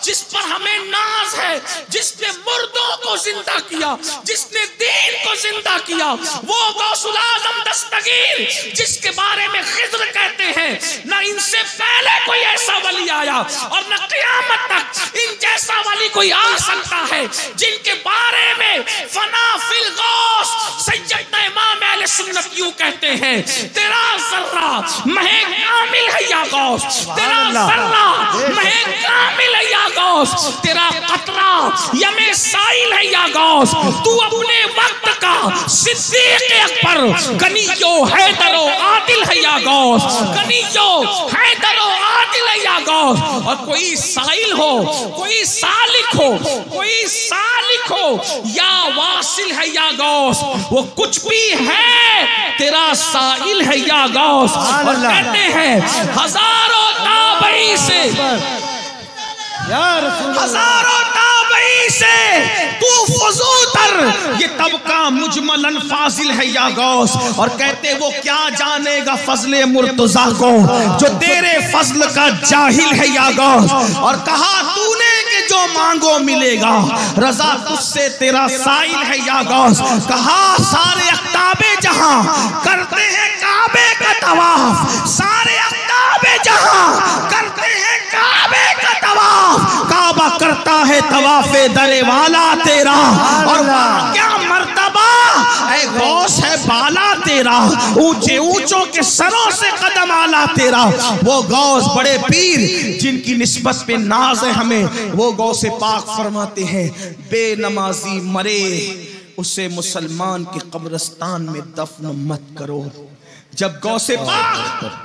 जिस पर हमें नाज है, जिसने मुर्दों को जिंदा किया, जिसने दीन को जिंदा किया, वो गौसुल आजम दस्तगीर जिसके बारे में खिज़्र कहते हैं न इनसे पहले कोई ऐसा वली आया और न क़यामत तक इन जैसा वली कोई आ सकता है, जिनके बारे में फना फिल गौस सैयदना इमाम अहले सुन्नत यूं कहते हैं, तेरा ज़र्रा महे कामिल है या गौस, तेरा ज़र्रा महे कामिल है या गौस, तेरा कतरा यमे साइल है या गौस, तू अपने वक्त का सिद्दीक़ अकबर गनीयो हैदरो आदिल है या गौस, गनीयो हैदरो आदिल है या गौस। और कोई साइल हो, कोई सालिक हो, कोई सालिक हो या वासिल है या गौस, वो कुछ भी है तेरा साइल है या गौस। और कहते हैं हजारों ताबई से, हजारों ताबई से तू फजूतर, ये तबका मुजमलन फाजिल है या गौस। और कहते वो क्या जानेगा फजले मुर्तजा को जो तेरे फजल का जाहिल है या गौस। और कहा तूने कि जो मांगो मिलेगा, रजा तुझसे तेरा साइल है या गौस। कहा सारे अख्ताबे जहां करते हैं काबे का तवाफ, सारे अख्ताबे जहां करते हैं काबे का तवाफ, काबा करता है तवाफे दरे वाला तेरा। और क्या मर्तबा ऐ गौस है बाला तेरा, ऊंचे ऊंचों के सरों से कदम आला तेरा। वो गौस बड़े पीर जिनकी निस्बत पे नाज है हमें, वो गौस पाक फरमाते हैं बेनमाजी मरे उसे मुसलमान के कब्रिस्तान में दफन मत करो। जब गौस पाक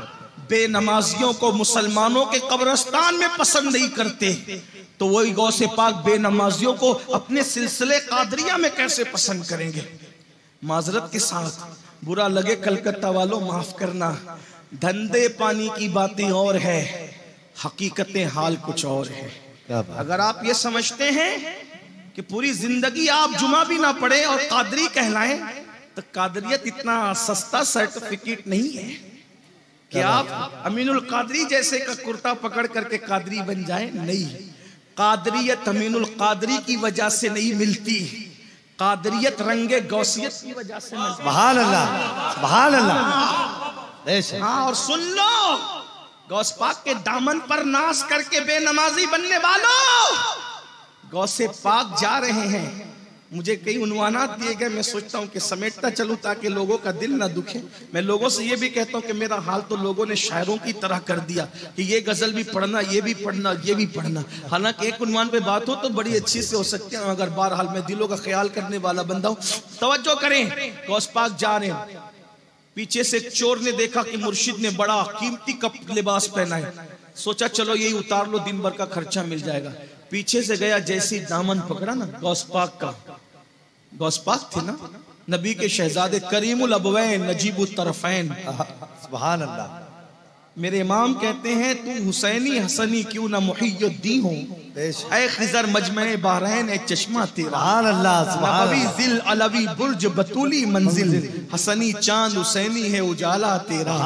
बेनमाजियों को मुसलमानों के कब्रिस्तान में पसंद नहीं करते, तो वही गौसे पाक बेनमाजियों को अपने सिलसिले कादरिया में कैसे पसंद करेंगे। माजरत के साथ, बुरा लगे कलकत्ता वालों माफ करना, धंधे पानी की बातें और है, हकीकतें हाल कुछ और है। अगर आप ये समझते हैं कि पूरी जिंदगी आप जुमा भी ना पढ़े और कादरी कहलाएं, तो कादरियत इतना सस्ता सर्टिफिकेट नहीं है कि आप अमीनुल कादरी जैसे का कुर्ता पकड़ करके कादरी बन जाए। नहीं, कादरियत अमीनुल कादरी की वजह से नहीं मिलती, कादरियत रंगे गौसियत की वजह से मिलती। सुभान अल्लाह, सुभान अल्लाह। हाँ, और सुन लो, गौस पाक के दामन पर नाश करके बेनमाजी बनने वालों, गौसे पाक जा रहे हैं। मुझे कई उन्वानात दिए गए, मैं सोचता हूँ कि समेटता चलूँ ताकि लोगों का दिल ना दुखे। मैं लोगों से ये भी कहता हूँ कि मेरा हाल तो लोगों ने शायरों की तरह कर दिया कि ये गजल भी पढ़ना, ये भी पढ़ना, ये भी पढ़ना। हालांकि एक उन्वान पे बात हो तो बड़ी अच्छी से हो सकती है, मगर बहरहाल मैं दिलों का ख्याल करने वाला बंदा हूँ। तवज्जो करें, गौस पाक जा रहे हैं, पीछे से एक चोर ने देखा कि मुर्शिद ने बड़ा कीमती कप लिबास पहना है, सोचा चलो यही उतार लो, दिन भर का खर्चा मिल जाएगा। पीछे से गया, जैसे दामन पकड़ा ना गौस पाक का, गौस पाक थे ना नबी के शहजादे, करीमुल अबवैन नजीबुत तरफैन। सुभान अल्लाह। मेरे इमाम कहते हैं तू हुसैनी हसनी क्यों ना मुहियुद्दीन हो, ऐ खिजर मजमे बहरैन ऐ चश्मा तेरा। सुभान अल्लाह। नबवी जिल अलवी बुर्ज बतूली मंजिल, हसनी चांद हुसैनी है उजाला तेरा।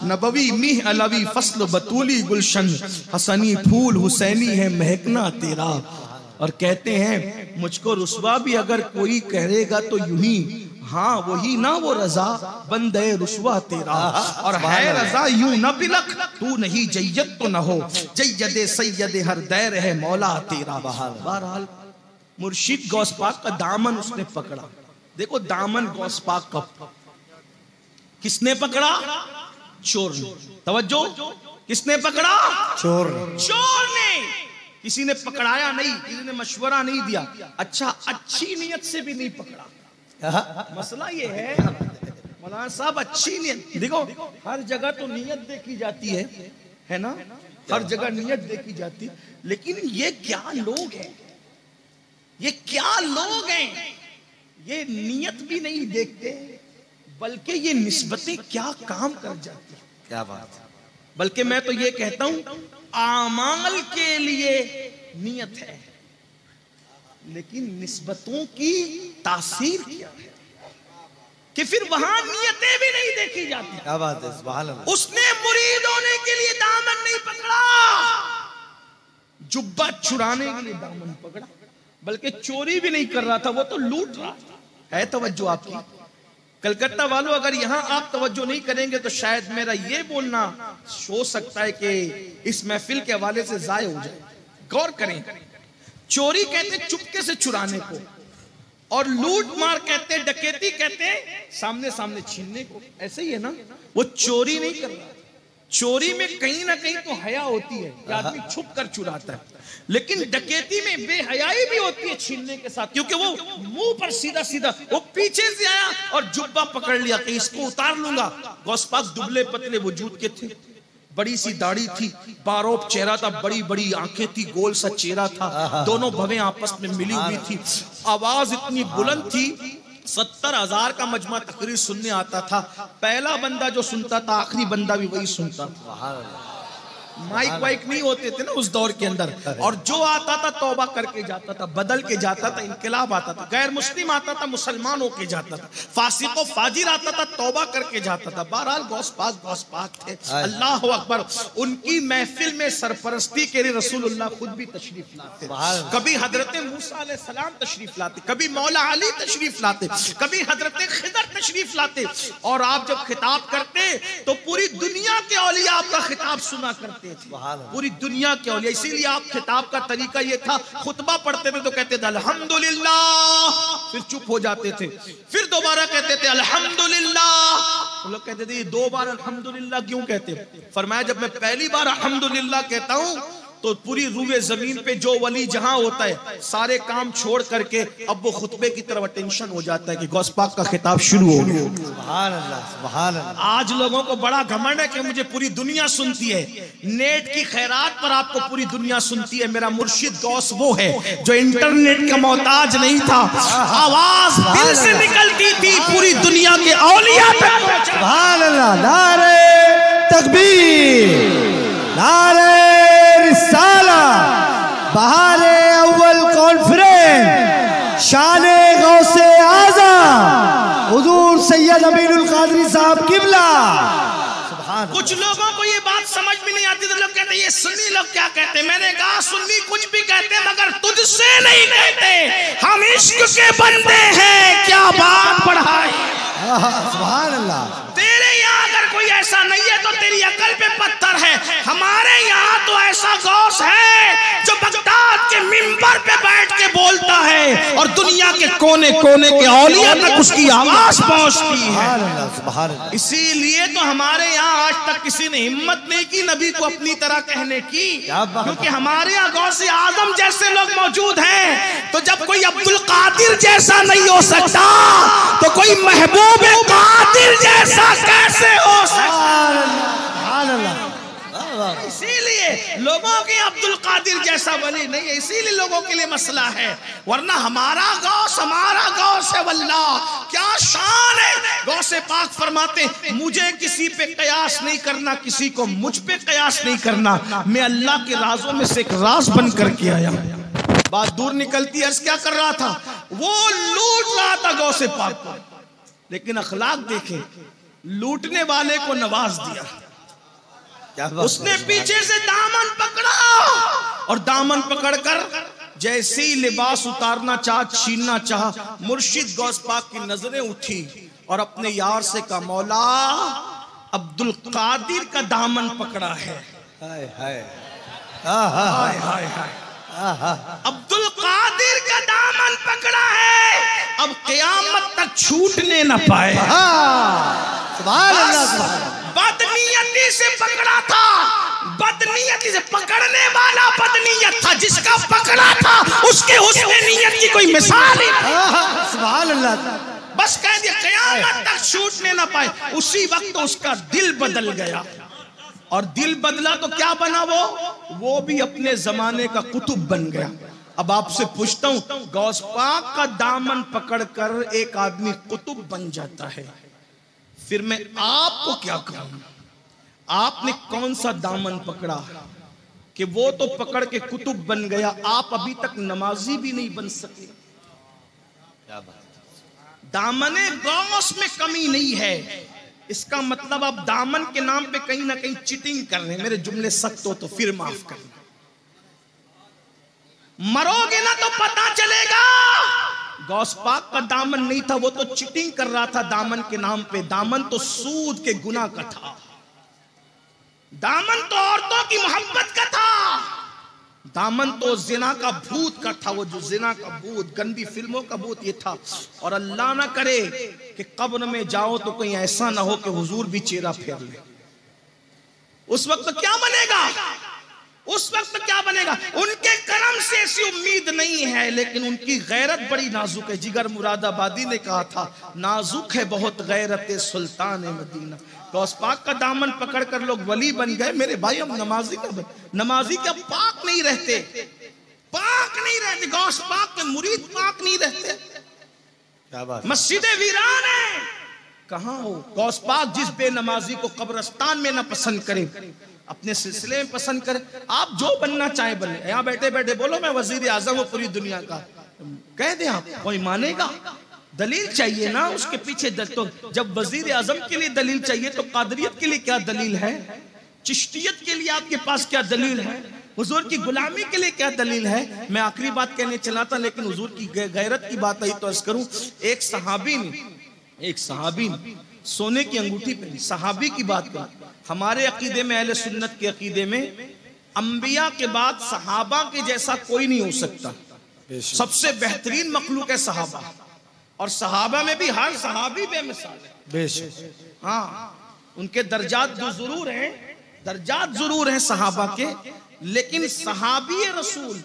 नबवी मिह अलवी फस्ल बतूली गुलशन, हसनी फूल हुसैनी है महकना तेरा। और कहते हैं मुझको रुस्वा भी अगर कोई कहेगा तो यूं ही, हाँ वही ना वो रजा बंदे रुस्वा तेरा। और है रजा यूं न बिलक, तू नहीं जय्यद तो न हो, जय्यदे सैयदे हर दैर है मौला तेरा। बहरहाल मुर्शिद गौस पाक का दामन उसने पकड़ा। देखो दामन गौस पाक का किसने पकड़ा? चोर ने। तवज्जो, किसने पकड़ा? चोर ने। किसी ने पकड़ाया नहीं, किसी ने मशवरा नहीं दिया। अच्छा, अच्छी नियत से भी नहीं पकड़ा। मसला ये है मौलाना साहब, अच्छी नियत देखो, हर जगह तो नियत देखी जाती है ना, हर जगह नियत देखी जाती है, लेकिन ये क्या लोग हैं, ये क्या लोग हैं, ये नियत भी नहीं देखते, बल्कि ये निस्बतें क्या काम कर जाती है। क्या बात है। बल्कि मैं तो ये कहता हूं आमाल के लिए नियत है, लेकिन निस्बतों की तासीर क्या है कि फिर वहां नियतें भी नहीं देखी जाती। क्या बात है, सुभान अल्लाह। उसने मुरीद होने के लिए दामन नहीं पकड़ा, जुब्बा चुराने के लिए दामन पकड़ा, बल्कि चोरी भी नहीं कर रहा था, वो तो लूट रहा है। तवज्जो आपकी कलकत्ता वालों, अगर यहां आप तवज्जो नहीं करेंगे तो शायद मेरा ये बोलना हो सकता है कि इस महफिल के हवाले से जाय हो जाए। गौर करें, चोरी कहते चुपके से चुराने को, और लूट मार कहते, डकैती कहते सामने सामने छीनने को। ऐसे ही है ना, वो चोरी नहीं कर रहा। चोरी में कहीं ना कहीं तो हया होती है कि आदमी छुप कर चुराता है, लेकिन डकैती में बेहयाई भी होती है छीनने के साथ, क्योंकि वो मुंह पर सीधा सीधा वो पीछे से आया और जुब्बा पकड़ लिया कि इसको उतार लूंगा। गौस पाक दुबले पतले वजूद के थे, बड़ी सी दाढ़ी थी, बारोब चेहरा था, बड़ी बड़ी आंखें थी, गोल सा चेहरा था, दोनों भवें आपस में मिली हुई थी, आवाज इतनी बुलंद थी, 70,000 का मजमा तकरीर सुनने आता था। पहला बंदा जो सुनता था आखिरी बंदा भी वही सुनता था। माइक वाइक नहीं होते थे ना उस दौर के अंदर, और जो आता था तौबा करके जाता था, बदल के जाता था, इनकलाब आता था, गैर मुस्लिम आता था मुसलमान होके जाता था, फासिक व फाजिर आता था तौबा करके जाता था। बहरहाल गौस पाक थे, अल्लाह अकबर। उनकी महफिल में सरपरस्ती के लिए रसूलुल्लाह खुद भी तशरीफ लाते, कभी हजरत मूसा अलैहिस्सलाम तशरीफ लाते, कभी मौला अली तशरीफ लाते, कभी हजरत खिदर तशरीफ लाते, और आप जब खिताब करते तो पूरी दुनिया के औलिया आपका खिताब सुना करते, पूरी दुनिया के औलिया। इसीलिए आप खिताब का तरीका ये था, खुतबा पढ़ते थे तो कहते थे अल्हम्दुलिल्लाह, फिर चुप हो जाते थे, फिर दोबारा कहते थे अल्हम्दुलिल्लाह। तो लोग कहते थे ये 2 बार अल्हम्दुलिल्लाह क्यों कहते? फरमाया जब मैं पहली बार अल्हम्दुलिल्लाह कहता हूं तो पूरी रूए जमीन पे जो वली जहां होता है सारे काम छोड़ करके अब वो खुतबे की तरफ अटेंशन हो जाता है कि गौस पाक का खिताब शुरू हो गया। सुभान अल्लाह, सुभान अल्लाह। आज लोगों को बड़ा घमंड है कि मुझे पूरी दुनिया सुनती है, नेट की खैरात पर आपको पूरी दुनिया सुनती है। मेरा मुर्शिद गौस वो है जो इंटरनेट का मोहताज नहीं था, आवाज दिल से निकलती थी, पूरी दुनिया के औलिया तक। सुभान अल्लाह। नारे तकबीर, नारे रिसाला, बहारे अव्वल कॉन्फ्रेंस, शाने गौसे आज़म हुजूर सैयद अमीनुल कादरी साहब किबला। कुछ लोगों को ये बात समझ में नहीं आती, तो लोग कहते हैं ये सुन्नी लोग क्या कहते हैं। मैंने कहा सुन्नी कुछ भी कहते हैं मगर तुझसे नहीं कहते, हम इश्क के बंदे हैं, क्या बात बढ़ाई। सुभान अल्लाह। तेरे यहाँ अगर कोई ऐसा नहीं है तो तेरी अकल पे पत्थर है, हमारे यहाँ तो ऐसा गौस है जो बगदाद के मिंबर पे बैठ के बोलता है और दुनिया के कोने कोने के औलिया तक उसकी आवाज पहुंचती है। इसीलिए तो हमारे यहाँ आज तक किसी ने हिम्मत नहीं की नबी को अपनी तरह कहने की, क्योंकि हमारे यहाँ गौसे आजम जैसे लोग मौजूद हैं। तो जब कोई अब्दुल कादिर जैसा नहीं हो सकता तो कोई महबूब कादिर जैसा कैसे हो सकता। इसीलिए लोगों के अब्दुल कादिर जैसा वली नहीं है, इसीलिए लोगों के लिए मसला है, वरना हमारा गौस है। वल्लाह क्या शान है। गौसे पाक फरमाते मुझे किसी पे कयास नहीं करना, किसी को मुझ पे कयास नहीं करना, मैं अल्लाह के राजों में से एक राज बन करके आया। बात दूर निकलती, अर्ज क्या कर रहा था, वो लूट रहा था गौसे पाक को, लेकिन अखलाक देखे, लूटने वाले को नवाज दिया। उसने पीछे से दामन पकड़ा और दामन पकड़कर जैसे ही लिबास उतारना चाह, छीनना चाह, मुर्शिद गौस पाक की नजरें उठी और अपने यार से कहा मौला अब्दुल कादिर का दामन पकड़ा है। हाय हाय हाय हाय हाय, अब्दुल कादिर का दामन पकड़ा है, अब क़यामत तक छूटने न पाए। सुभान अल्लाह। बदनीयती से पकड़ा था, बदनीयती से पकड़ने वाला बदनीयत था, जिसका पकड़ा था उसके हुस्न नियत की कोई मिसाल नहीं। सुभान अल्लाह। बस कह दिया क़यामत तक छूटने न पाए। उसी वक्त उसका दिल बदल गया, और दिल बदला तो क्या बना, वो भी अपने जमाने का कुतुब बन गया। अब आपसे पूछता हूं, गौस पाक का दामन पकड़कर एक आदमी कुतुब बन जाता है, फिर मैं आपको क्या कहूं, आपने कौन सा दामन पकड़ा कि वो तो पकड़ के कुतुब बन गया, आप अभी तक नमाजी भी नहीं बन सके। दामने गौस में कमी नहीं है, इसका मतलब आप दामन के नाम पे कहीं ना कहीं चीटिंग कर रहे हैं। मेरे जुमले सख्त हो तो फिर माफ करना। मरोगे ना तो पता चलेगा। गौस पाक का दामन नहीं था, वो तो चिटिंग कर रहा था दामन के नाम पे। दामन तो सूद के गुनाह का था, दामन तो औरतों की मोहब्बत का था, दामन तो जिना का भूत का था। वो जो जिना का भूत, गंदी फिल्मों का भूत ये था। और अल्लाह ना करे कि कब्र में जाओ तो कहीं ऐसा ना हो कि हुजूर भी चेहरा फेर ले। उस वक्त क्या बनेगा, उस वक्त क्या बनेगा। उनके करम से ऐसी उम्मीद नहीं है, लेकिन उनकी गैरत बड़ी नाजुक है। जिगर मुरादाबादी ने कहा था, नाजुक है बहुत गैरत सुल्तान मदीना। गौस पाक का दामन पकड़कर लोग वली बन गए। मेरे भाई, हम नमाजी क्या पाक नहीं रहते, पाक नहीं रहते। गौस पाक के मुरीद पाक नहीं रहते। क्या बात, मस्जिदें वीरान है, कहां हो। गौस पाक जिस बेनमाजी को कब्रिस्तान में ना पसंद करे, अपने सिलसिले में पसंद करे। आप जो बनना चाहे बने, यहां बैठे बैठे बोलो मैं वजीर आजम हूं पूरी दुनिया का, कह दे आप, कोई मानेगा। दलील चाहिए ना उसके पीछे। तो जब वजीर आजम के लिए दलील चाहिए तो कादरियत के लिए क्या दलील है, चिश्तियत के लिए आपके पास क्या दलील है, हुजूर की गुलामी के लिए क्या दलील है। मैं आखिरी बात कहने चला था, लेकिन हुजूर की गैरत की बात आई तो अर्ज करूं। एक सहाबी ने सोने की अंगूठी पहनी। सहाबी की बात करूं, हमारे अकीदे में, अहले सुन्नत के अकीदे में, अंबिया के बाद सहाबा के जैसा कोई नहीं हो सकता। सबसे बेहतरीन मखलूक है सहाबा, और सहाबा में भी हर सहाबी बेमिसाल है। बेशक हाँ, उनके दर्जात जरूर हैं, दर्जात जरूर हैं सहाबा के, लेकिन सहाबी रसूल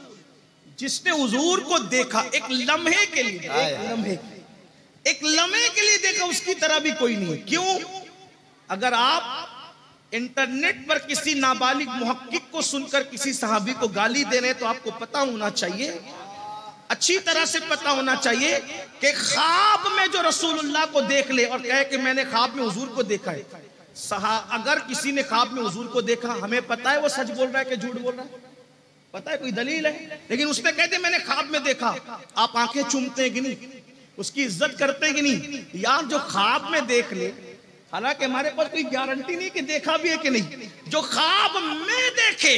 जिसने हुजूर को देखा एक लम्हे के लिए, एक लम्हे के लिए देखा, उसकी तरह भी कोई नहीं है। क्यों? अगर आप इंटरनेट पर किसी नाबालिग मुहक्किक को सुनकर किसी सहाबी को गाली दे रहे हैं तो आपको पता होना चाहिए, अच्छी तरह से पता होना चाहिए कि ख्वाब में जो रसूलुल्लाह को देख ले और कहे कि मैंने ख्वाब में हुजूर को देखा है। अगर किसी ने ख्वाब में हुजूर को देखा, हमें पता है वो सच बोल रहा है कि झूठ बोल रहा है, पता है, कोई दलील है, लेकिन उसने कहते मैंने ख्वाब में देखा। आप आंखें चूमते हैं कि नहीं, उसकी इज्जत करते हैं कि नहीं। यार जो ख्वाब में देख ले, हालांकि हमारे पास कोई गारंटी नहीं कि देखा भी है कि नहीं, जो ख्वाब में देखे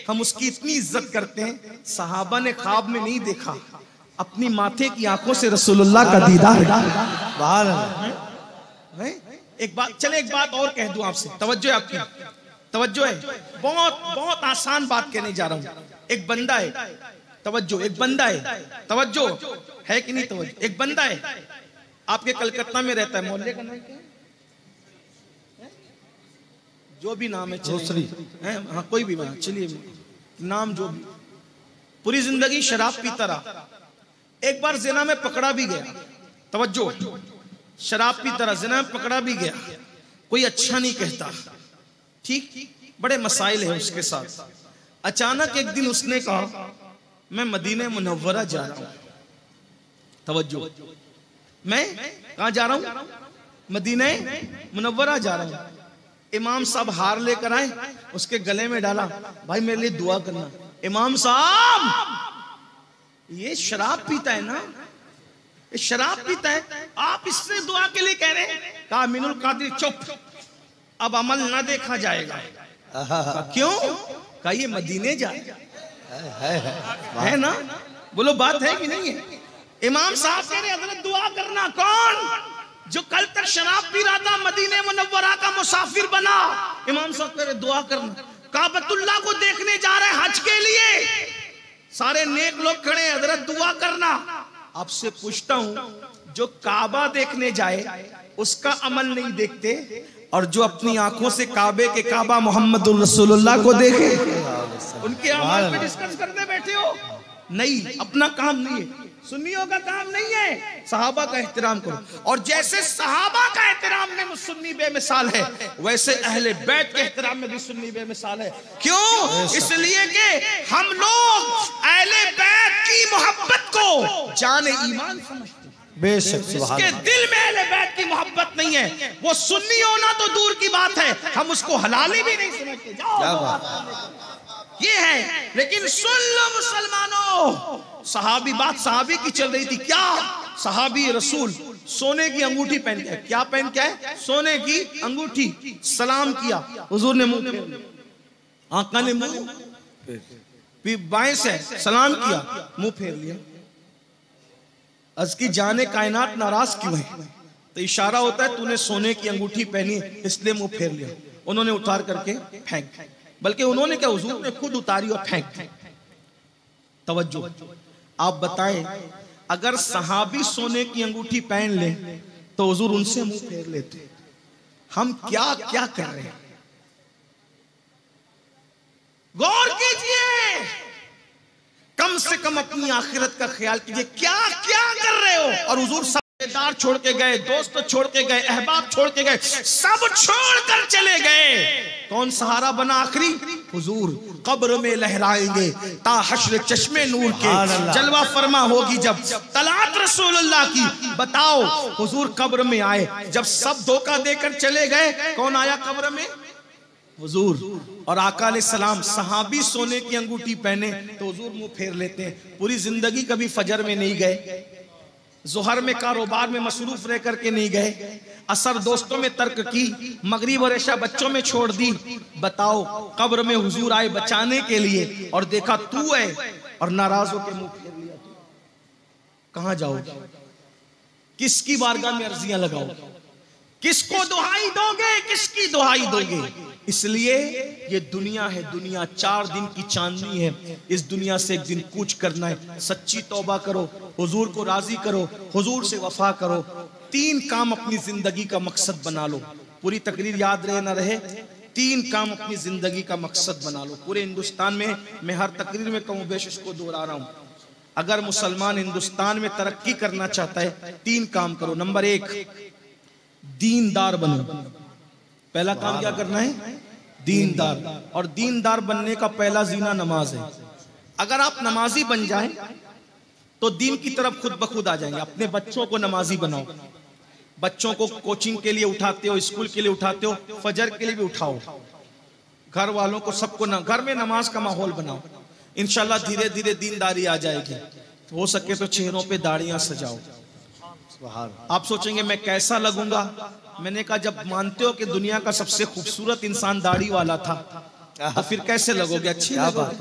हम उसकी इतनी इज्जत करते हैं। सहाबा ने ख्वाब में नहीं देखा, अपनी माथे की आंखों से रसूलुल्लाह का दीदार। एक बात और कह दूं आपसे, तवज्जो है आपकी, तवज्जो है। बहुत आसान बात कहने जा रहा हूं। एक बंदा है, तवज्जो, एक बंदा है, तवज्जो है कि नहीं तवज्जो। एक बंदा है आपके कलकत्ता में रहता है, मोहल्ले का नाम क्या है, जो भी नाम है, हाँ कोई भी नाम, चलिए नाम जो भी, पूरी जिंदगी शराब पीता रहा। एक बार जिना में पकड़ा भी गया, तवज्जो, शराब पीता रहा, जिना में पकड़ा भी गया, कोई अच्छा नहीं कहता, ठीक, बड़े मसाइल है उसके साथ। अचानक एक दिन उसने कहा मैं मदीने मुनव्वरा जा रहा हूं, तवज्जो, मैं कहां जा रहा हूं, मदीने मुनव्वरा जा रहा हूं। इमाम साहब हार लेकर आए, उसके गले में डाला, भाई मेरे लिए दुआ करना। इमाम साहब ये शराब पीता है ना, ये शराब पीता है, आप इससे दुआ के लिए कह रहे हैं। कहा मिनुल कादिर चुप, अब अमल ना देखा जाएगा। क्यों? कहा ये मदीने जाए है ना, बोलो बात है कि नहीं है। इमाम साहब कह रहे हजरत दुआ करना। कौन? जो कल तक शराब पी रहा था, मदीने मुनव्वरा का मुसाफिर बना। इमाम साहब कह रहे दुआ करना। काबतुल्लाह को देखने जा रहे हैं हज के लिए, सारे नेक लोग खड़े हैं, हजरत दुआ करना। आपसे पूछता हूं, जो काबा देखने जाए उसका अमल नहीं देखते, और जो अपनी आंखों से काबे के काबा मोहम्मदुर रसूलुल्लाह को देखे, उनके अमल पे डिस्कस करने बैठे हो? नहीं, अपना काम नहीं है, सुन्नियों का काम नहीं है। सहाबा का एहतराम करो, और जैसे सहाबा का एहतराम में सुन्नी बेमिसाल है, वैसे अहले बैत के एहतराम में भी सुन्नी बेमिसाल है। क्यों? इसलिए कि हम लोग अहले बैत की मोहब्बत को जाने ईमान समझते हैं। बेशक, इसके दिल में अहले बैत की मोहब्बत नहीं है, वो सुन्नी होना तो दूर की बात है, हम उसको हलाली भी नहीं समझते। ये है। लेकिन सुन लो मुसलमानों, सहाबी, बात सहाबी की चल रही थी। क्या? सहाबी रसूल सोने की अंगूठी पहन के, क्या पहन के है? सोने की अंगूठी। सलाम किया, हुजूर ने मुंह, आका ने मुंह, बाएं से सलाम किया, मुंह फेर लिया। अर्ज की जाने कायनात नाराज क्यों है? तो इशारा होता है तूने सोने की अंगूठी पहनी इसलिए मुंह फेर लिया। उन्होंने उतार करके फेंक, बल्कि उन्होंने क्या, हुजूर ने खुद उतारी और फेंक। तवज्जो, आप बताएं अगर सहाबी सोने की अंगूठी पहन ले तो हुजूर उनसे मुंह फेर लेते। हम क्या क्या कर रहे हैं, गौर कीजिए। कम से कम अपनी आखिरत का ख्याल कीजिए, क्या क्या कर रहे हो। और हुजूर रिश्तेदार छोड़ के गए, दोस्त छोड़ के गए, अहबाब छोड़ के गए, सब छोड़ कर चले गए। कौन सहारा बना आखिरी? हुजूर। कब्र में लहराएंगे ता हश्र चश्मे नूर के, जलवा फरमा होगी जब तलात रसूलुल्लाह की। बताओ हुजूर कब्र में आए, जब सब धोखा देकर चले गए, कौन आया कब्र में? हुजूर। और आका अलैहिस्सलाम सहाबी सोने की अंगूठी पहने तो हुजूर मुंह फेर लेते हैं। पूरी जिंदगी कभी फजर में नहीं गए, जोहर में कारोबार में मसरूफ रह करके नहीं गए, असर दोस्तों में तर्क की, मगरिब और इशा बच्चों में छोड़ दी। बताओ कब्र में हुजूर आए बचाने के लिए और देखा तू है और नाराज होकर मुंह फेर लिया। कहां जाओगे? किसकी बारगाह में अर्जियां लगाओगे? किसको दुहाई दोगे? किसकी दुहाई दोगे? इसलिए ये दुनिया है, दुनिया 4 दिन की चांदनी है। इस दुनिया से एक दिन कूच करना है। सच्ची तौबा करो, हुजूर को राजी करो, हुजूर से वफा करो। 3 काम अपनी जिंदगी का मकसद बना लो। पूरी तकरीर याद रहे ना रहे, 3 काम अपनी जिंदगी का मकसद बना लो। पूरे हिंदुस्तान में मैं हर तकरीर में कहूँ, बेश इसको दोहरा रहा हूँ, अगर मुसलमान हिंदुस्तान में तरक्की करना चाहता है 3 काम करो। नंबर 1, दीनदार बनो। पहला काम क्या करना है? दीनदार। और दीनदार बनने का पहला जीना नमाज है। अगर आप नमाजी बन जाएं तो दीन की तरफ खुद ब खुद आ जाएंगे। अपने बच्चों को नमाजी बनाओ। बच्चों को कोचिंग के लिए उठाते हो, स्कूल के लिए उठाते हो, फजर के लिए भी उठाओ। घर वालों को सबको घर में नमाज का माहौल बनाओ। इंशाल्लाह धीरे धीरे दीनदारी आ जाएगी। हो सके तो चेहरों पे दाढ़ियां सजाओ। आप सोचेंगे मैं कैसा लगूंगा? मैंने कहा जब मानते हो कि दुनिया का सबसे खूबसूरत इंसान दाढ़ी वाला था तो फिर कैसे लगोगे? अच्छी लगोगे।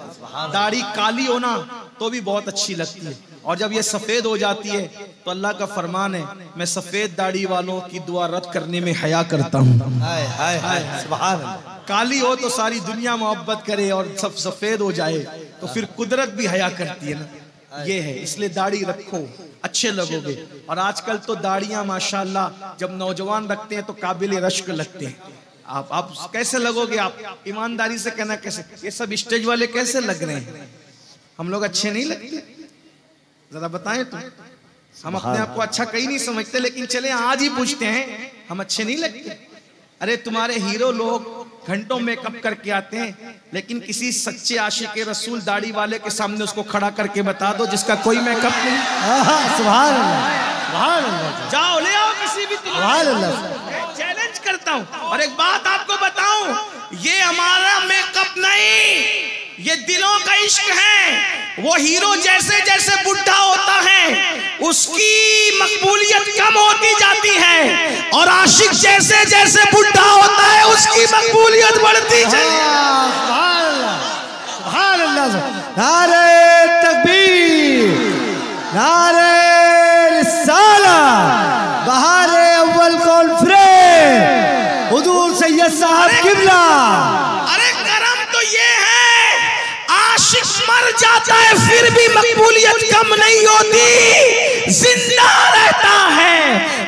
दाढ़ी काली हो ना तो भी बहुत अच्छी लगती है, और जब ये सफेद हो जाती है तो अल्लाह का फरमान है, मैं सफेद दाढ़ी वालों की दुआ रद्द करने में हया करता हूँ। काली हो तो सारी दुनिया मोहब्बत करे और सब सफेद हो जाए तो फिर कुदरत भी हया करती है ना। ये है, इसलिए दाढ़ी रखो, अच्छे लगोगे। और आजकल तो दाढ़ियां माशाल्लाह जब नौजवान रखते हैं तो काबिल रश्क लगते हैं। आप कैसे लगोगे? आप ईमानदारी से कहना, कैसे ये सब स्टेज वाले कैसे लग रहे हैं? हम लोग अच्छे नहीं लगते? जरा बताएं तो। हम अपने आप को अच्छा कहीं नहीं समझते, लेकिन चले आज ही पूछते हैं हम अच्छे नहीं लगते? अरे तुम्हारे हीरो लोग घंटों मेकअप करके आते हैं, लेकिन किसी सच्चे आशिक रसूल दाढ़ी वाले के सामने उसको खड़ा करके बता दो जिसका कोई मेकअप नहीं। सुभान अल्लाह। जाओ ले आओ किसी भी, चैलेंज करता हूं। और एक बात आपको बताऊं, ये हमारा मेकअप नहीं, ये दिलों का इश्क है। वो हीरो जैसे जैसे बुढ़ा होता है उसकी मकबूलियत कम होती जाती है, और आशिक जैसे जैसे बुढ़ा होता है उसकी मकबूलियत बढ़ती जाती है। सुभान अल्लाह। नारे तकबीर, नारे रिसालत, बहारे अव्वल कॉन्फ्रेंस, हुजूर सैयद साहब किबला। अरे करम तो ये है, आशिक मर जाता है फिर भी मकबूलियत कम नहीं होती, जिंदा रहता है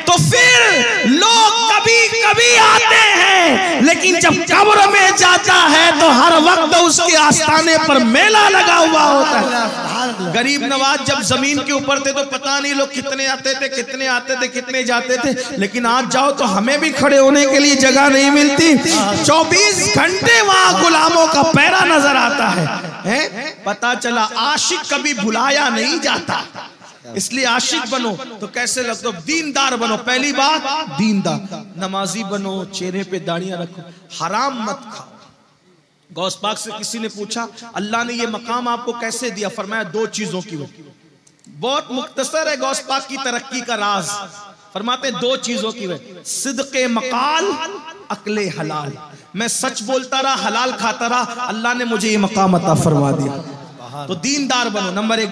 तो फिर लोग कभी कभी आते हैं, लेकिन जब कब्र में जाता है तो हर वक्त उसके आस्थाने पर मेला लगा हुआ होता है। गरीब नवाज जब जमीन के ऊपर थे तो पता नहीं लोग कितने आते थे, कितने आते थे, कितने जाते थे, लेकिन आज जाओ तो हमें भी खड़े होने के लिए जगह नहीं मिलती। 24 घंटे वहां गुलामों का पैरा नजर आता है। पता चला आशिक कभी भुलाया नहीं जाता। इसलिए आशिक बनो तो कैसे लगता हो? दीनदार बनो। पहली बात दीनदार, नमाजी बनो, चेहरे पे दाढ़ियां रखो, हराम मत खाओ। गौस पाक से किसी ने पूछा अल्लाह ने ये मकाम आपको कैसे दिया? फरमाया 2 चीजों की वजह। बहुत मुख्तसर है गौस पाक की तरक्की का राज। फरमाते 2 चीजों की वजह, सिद्क़े मकाल, अक्ले हलाल। मैं सच बोलता रहा, हलाल खाता रहा, अल्लाह ने मुझे ये मकाम अता फरमा दिया। तो दीनदार बनो, नंबर एक।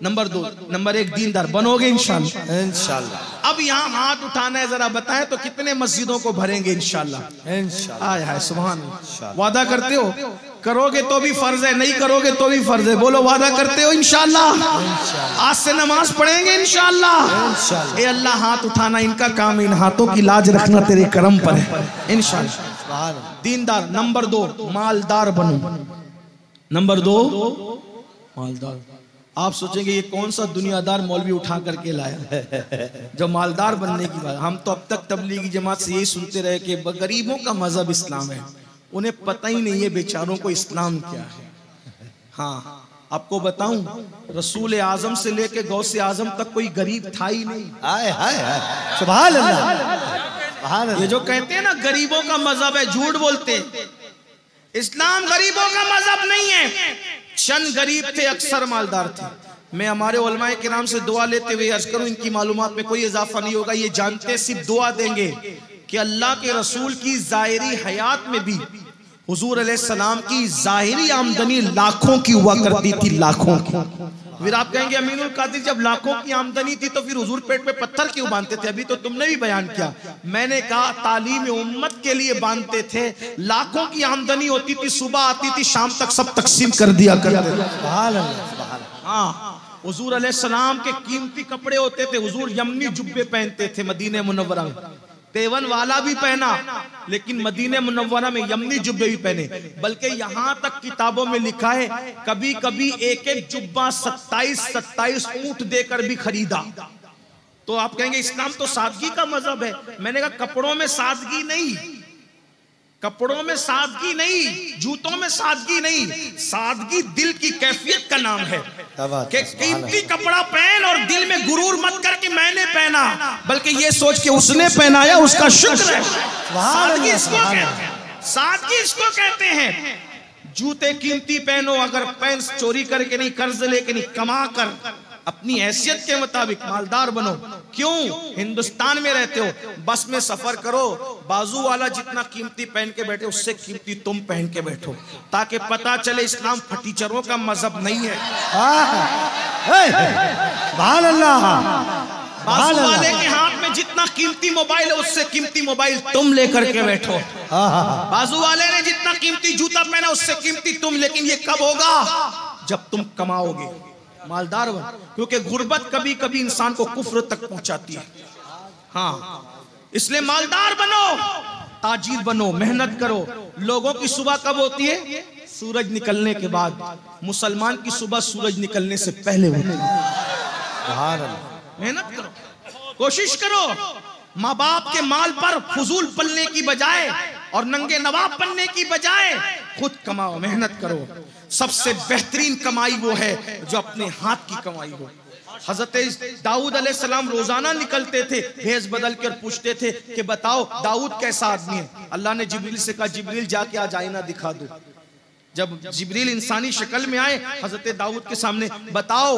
नंबर एक दीनदार बनोगे इंशाल्लाह। इंशाल्लाह। अब यहाँ हाथ उठाना है, जरा बताएं तो कितने मस्जिदों को भरेंगे इंशाल्लाह। इंशाल्लाह। आय हाय सुभान अल्लाह। वादा करते हो? करोगे तो भी फर्ज है, नहीं करोगे तो भी फर्ज है। बोलो वादा करते हो इंशाल्लाह? आज से नमाज पढ़ेंगे इंशाल्लाह। ए अल्लाह, हाथ उठाना इनका काम है, इन हाथों की लाज रखना तेरे करम पर है इंशाल्लाह। दीनदार। नंबर 2 मालदार बनो। नंबर 2 मालदार। आप सोचेंगे ये कौन सा दुनियादार मौलवी उठा करके लाया जो मालदार बनने की बात। हम तो अब तक तबलीगी जमात से यही सुनते रहे कि गरीबों का मजहब इस्लाम है। उन्हें पता ही नहीं है बेचारों को इस्लाम क्या है। हाँ, आपको बताऊं, रसूल आजम से लेके गौसे आजम तक कोई गरीब था ही नहीं। हाय हाय हाय, सुभान अल्लाह। ये जो कहते हैं ना गरीबों का मजहब है, झूठ बोलते। इस्लाम गरीबों का मजहब नहीं है। चंद गरीब थे, अक्सर मालदार थे। मैं हमारे उलमाए किराम से दुआ लेते हुए अर्ज करूं, इनकी मालूमात में कोई इजाफा नहीं होगा। ये जानते सिर्फ दुआ देंगे कि अल्लाह के रसूल की जाहिरी हयात में भी हुजूर अलैहिस्सलाम की जाहिरी आमदनी लाखों की हुआ करती थी, लाखों की। फिर आप कहेंगे अमीनुल कादिर जब लाखों की आमदनी थी तो फिर हुजूर पेट पे पत्थर क्यों बांधते थे? अभी तो तुमने भी बयान किया। मैंने कहा तालीम उम्मत के लिए बांधते थे। लाखों की आमदनी होती थी, सुबह आती थी, शाम तक सब तकसीम कर दिया करते। हाँ, हुजूर अलैहिस्सलाम के कीमती कपड़े होते थे। हुजूर यमनी जुब्बे पहनते थे मदीने मुनव्वरा में। तेवन वाला भी पहना, लेकिन मदीने मुनव्वरा में यमनी जुब्बे भी पहने। बल्कि यहां तक किताबों में लिखा है कभी कभी एक एक जुब्बा 27 ऊंट देकर भी खरीदा। तो आप कहेंगे इस्लाम तो सादगी का मजहब है। मैंने कहा कपड़ों में सादगी नहीं, कपड़ों में सादगी नहीं, जूतों में सादगी नहीं, सादगी दिल की कैफियत का नाम है। कि कीमती कपड़ा पहन और दिल में गुरूर मत कर कि मैंने पहना, बल्कि ये सोच के उसने पहनाया उसका शुक्र है। सादगी इसको कहते हैं, सादगी इसको कहते हैं। जूते कीमती पहनो, अगर पैन चोरी करके नहीं, कर्ज लेके नहीं, कमा कर अपनी हैसियत के मुताबिक मालदार बनो। क्यों? हिंदुस्तान में रहते हो, बस में सफर करो, बाजू वाला जितना कीमती पहन के बैठे उससे कीमती तुम पहन के बैठो, ताकि पता चले इस्लाम फटीचरों का मजहब नहीं है। बाजू वाले के हाथ में जितना कीमती मोबाइल है उससे कीमती मोबाइल तुम लेकर के बैठो। बाजू वाले ने जितना कीमती जूता पहना उससे कीमती तुम। लेकिन ये कब होगा? जब तुम कमाओगे। मालदार बनो, क्योंकि गुर्बत कभी कभी इंसान को कुफ्र तक पहुंचाती है। हाँ, इसलिए मालदार बनो, ताजीर बनो, मेहनत करो। लोगों की सुबह कब होती है? सूरज निकलने के बाद। मुसलमान की सुबह सूरज निकलने से पहले होती है। मेहनत करो, कोशिश करो। माँ बाप के माल पर फजूल पलने की बजाय और नंगे नवाब बनने की बजाय खुद कमाओ, मेहनत करो। सबसे बेहतरीन कमाई वो है जो अपने हाथ की कमाई हो। हजरत दाऊद अलैहिस्सलाम रोजाना निकलते थे भेष बदल कर, पूछते थे कि बताओ दाऊद कैसा आदमी है। अल्लाह ने जिब्रील से कहा जिब्रील जाके आज आईना दिखा दो। जब जिब्रील इंसानी शक्ल में आए हजरत दाऊद के सामने, बताओ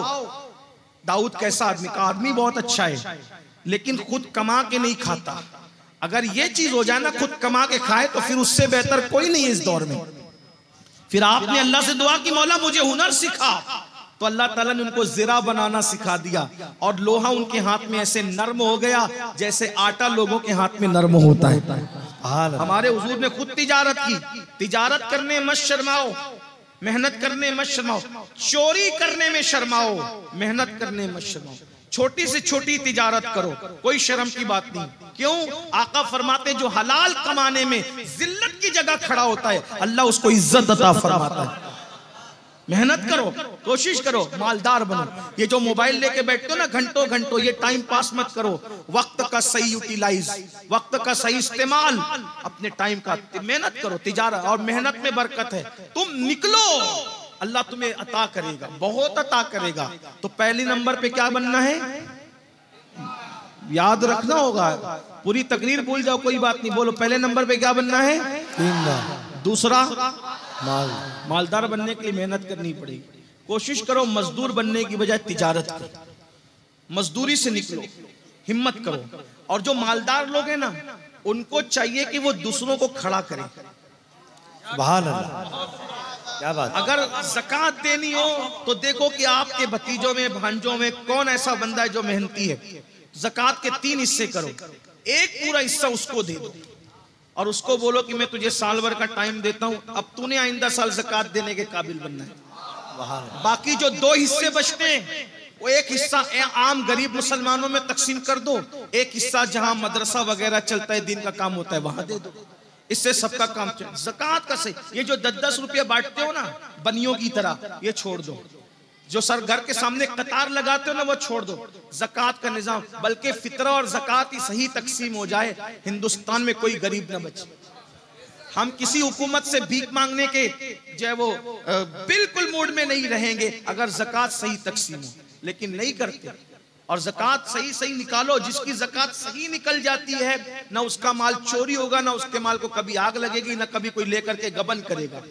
दाऊद कैसा आदमी? का आदमी बहुत अच्छा है, लेकिन खुद कमा के नहीं खाता। अगर ये चीज हो जाए ना, खुद कमा के खाए, तो फिर उससे बेहतर कोई नहीं है इस दौर में। फिर आपने अल्लाह से दुआ की, मौला मुझे हुनर सिखा, तो अल्लाह ताला ने उनको जिरा बनाना सिखा दिया और लोहा उनके हाथ में ऐसे नर्म हो गया जैसे आटा लोगों के हाथ में नर्म होता है। हमारे हुजूर ने खुद तिजारत की। तिजारत करने मत शर्माओ, मेहनत करने मत शर्माओ, चोरी करने में शर्माओ, मेहनत करने मत शर्माओ। छोटी से छोटी तिजारत करो, कोई शर्म की बात नहीं। क्यों? आका फरमाते जो हलाल कमाने में जिल्लत की जगह खड़ा होता है अल्लाह उसको इज्जत अता फरमाता है। मेहनत करो, कोशिश करो, मालदार बनो। ये जो मोबाइल लेके बैठते हो ना घंटों घंटों, ये टाइम पास मत करो। वक्त का सही यूटिलाइज, वक्त का सही इस्तेमाल, अपने टाइम का मेहनत करो। तिजारत और मेहनत में बरकत है। तुम निकलो, अल्लाह तुम्हें अता करेगा, बहुत अता करेगा। तो पहले नंबर पे क्या बनना है? याद रखना होगा। पूरी तकरीर भूल जाओ कोई बात नहीं, बोलो पहले नंबर पे क्या बनना है? दूसरा मालदार बनने के लिए मेहनत करनी पड़ेगी। कोशिश करो मजदूर बनने की बजाय तिजारत करो, मजदूरी से निकलो, हिम्मत करो। और जो मालदार लोग हैं ना, उनको चाहिए कि वो दूसरों को खड़ा करें। क्या बात। अगर ज़कात देनी हो तो देखो कि आपके भतीजों में भांजों में कौन ऐसा बंदा है जो मेहनती है। ज़कात के 3 हिस्से करो, एक पूरा हिस्सा उसको दे दो और उसको बोलो कि मैं तुझे साल भर का टाइम देता हूं, अब तूने आइंदा साल ज़कात देने के काबिल बनना है। बाकी जो 2 हिस्से बचते हैं वो एक हिस्सा आम गरीब मुसलमानों में तकसीम कर दो, एक हिस्सा जहां मदरसा वगैरह चलता है, दिन का काम होता है, वहां दे दो। इससे सबका काम चले। ज़कात का सही, ये जो 10-10 रुपये बांटते हो ना बनियों की तरह, ये छोड़ दो। जो सर घर के सामने कतार लगाते हो ना, वो छोड़ दो। ज़कात का निजाम, बल्कि फितरा और ज़कात की सही तकसीम हो जाए, हिंदुस्तान में कोई गरीब ना बचे। हम किसी हुकूमत से भीख मांगने के जो है वो बिल्कुल मूड में नहीं रहेंगे अगर ज़कात सही तकसीम हो, लेकिन नहीं करते। और ज़कात सही निकालो। जिसकी ज़कात सही निकल जाती है ना उसका माल चोरी होगा, ना उसके माल को कभी आग लगेगी, ना कभी कोई लेकर के गबन करेगा।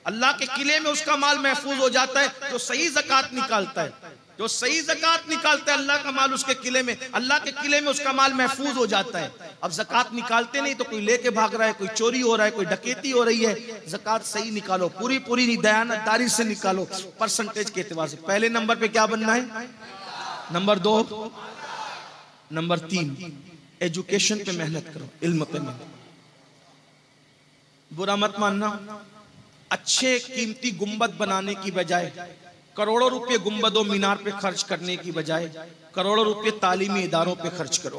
अल्लाह के किले में उसका माल महफूज हो जाता है जो सही ज़कात निकालता है। जो सही ज़कात निकालता है अल्लाह का माल उसके किले में, अल्लाह के किले में उसका माल महफूज हो जाता है। अब ज़कात निकालते नहीं तो कोई लेके भाग रहा है, कोई चोरी हो रहा है, कोई डकैती हो रही है। ज़कात सही निकालो, पूरी दयानतदारी से निकालो, परसेंटेज के एतबार से। पहले नंबर पे क्या बनना है? नंबर 2, नंबर 3 एजुकेशन पे मेहनत करो, इल्म पे मेहनत। बुरा मत मानना, अच्छे कीमती गुंबद बनाने की बजाय करोड़ों रुपए गुंबदों मीनार पे खर्च करने की बजाय करोड़ों रुपए तालीमी इदारों पे खर्च करो।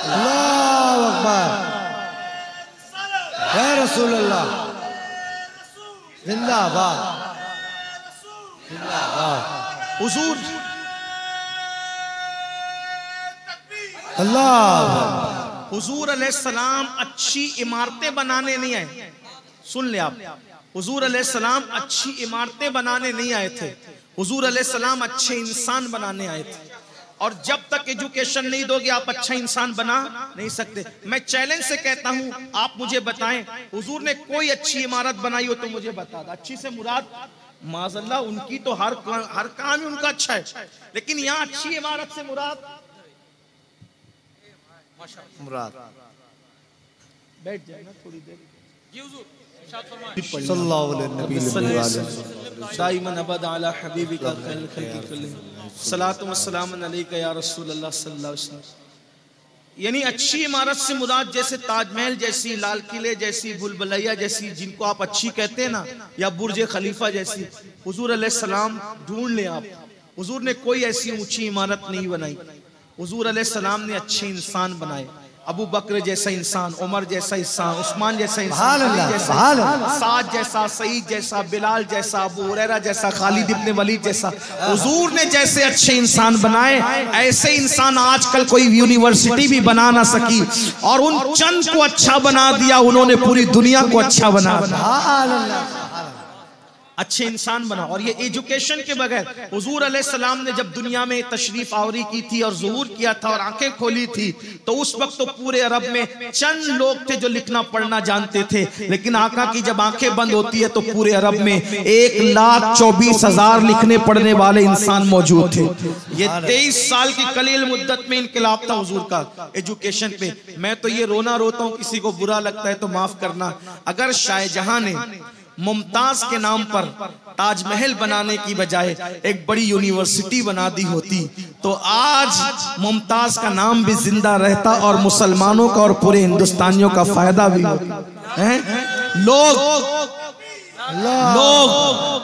अल्लाहु अकबर, या रसूल अल्लाह, जिंदाबाद जिंदाबाद। हुजूर अल्लाह, हुजूर अलैहिस्सलाम अच्छी इमारतें बनाने नहीं आए। सुन ले आप, हुजूर अलैहिस्सलाम अच्छी इमारतें बनाने नहीं आए थे, हुजूर अलैहिस्सलाम अच्छे इंसान बनाने आए थे। और जब तक एजुकेशन नहीं दोगे आप अच्छा इंसान बना नहीं सकते। मैं चैलेंज से कहता हूं, आप मुझे बताएं हुजूर ने कोई अच्छी इमारत बनाई हो तो मुझे बता दो। अच्छी से मुराद माज़अल्लाह उनकी तो हर काम ही उनका अच्छा है, लेकिन यहाँ अच्छी इमारत से मुराद बैठ जाए ना थोड़ी देर। सल्लल्लाहु अलैहि वसल्लम, दाइमन अबद अला हबीबिका खैरुल खल्क़ि कुल्लिहिम, सलातु व सलामुन अलैका या रसूलल्लाह सल्लल्लाहु अलैहि वसल्लम। यानी अच्छी इमारत से मुराद जैसे ताजमहल जैसी, लाल किले जैसी, भूलभुलैया जैसी, जिनको आप अच्छी कहते हैं ना, या बुर्ज खलीफा जैसी, हुजूर अलैहिस्सलाम ढूंढ ले आप। हुजूर ने कोई ऐसी ऊंची इमारत नहीं बनाई, हुजूर अलैहिस्सलाम ने अच्छे इंसान बनाए। अबू बकर जैसा इंसान, उमर जैसा इंसान, उस्मान जैसा इंसान, साद जैसा, सईद जैसा, बिलाल जैसा, अबू हुरैरा जैसा, खालिद इब्न वलीद जैसा। हुजूर ने जैसे अच्छे इंसान बनाए, ऐसे इंसान आजकल कोई यूनिवर्सिटी भी बना ना सकी, और उन चंद को अच्छा बना दिया, उन्होंने पूरी दुनिया को अच्छा बना दिया। अच्छे इंसान बना। और ये एजुकेशन के बगैर, हुजूर अलैहिस्सलाम ने जब दुनिया में तशरीफ आवरी की थी और ज़ुहूर किया था और आंखें खोली थी, तो उस वक्त तो पूरे अरब में चंद लोग थे जो लिखना पढ़ना जानते थे, लेकिन आका की जब आंखें बंद होती है तो पूरे अरब में 1,24,000 लिखने पढ़ने वाले इंसान मौजूद थे। ये 23 साल की कलील मुद्दत में इनकलाब था हुजूर का एजुकेशन पे। मैं तो ये रोना रोता हूँ, किसी को बुरा लगता है तो माफ करना। अगर शाहजहां ने मुमताज के नाम पर ताजमहल बनाने की बजाय एक बड़ी यूनिवर्सिटी बना दी होती तो आज मुमताज का नाम भी जिंदा रहता और मुसलमानों का और पूरे हिंदुस्तानियों का फायदा भी होता। लोग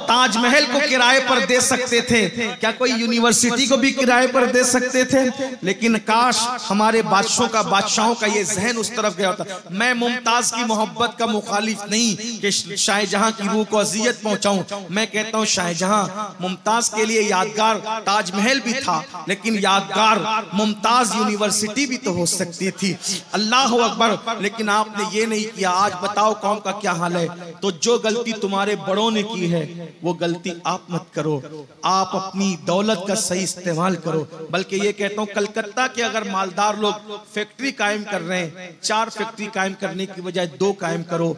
ताजमहल को किराए पर दे सकते थे, क्या कोई यूनिवर्सिटी को भी किराए पर दे सकते थे? लेकिन काश हमारे बादशाहों का ये जहन उस तरफ गया होता। मैं मुमताज की मोहब्बत का मुखालिफ नहीं कि शाहजहां की रूह को अजियत पहुंचाऊं। मैं कहता हूं शाहजहां मुमताज के लिए यादगार ताजमहल भी था, लेकिन यादगार मुमताज यूनिवर्सिटी भी तो हो सकती थी। अल्लाह अकबर। लेकिन आपने ये नहीं किया। आज बताओ कौम का क्या हाल है। तो जो गलती तुम्हारी तुम्हारे बड़ों ने की है वो गलती आप मत करो। आप अपनी दौलत का सही इस्तेमाल करो। बल्कि ये कहता हूँ, कलकत्ता के अगर मालदार लोग फैक्ट्री कायम कर रहे हैं, 4 फैक्ट्री कायम करने की बजाय 2 कायम करो,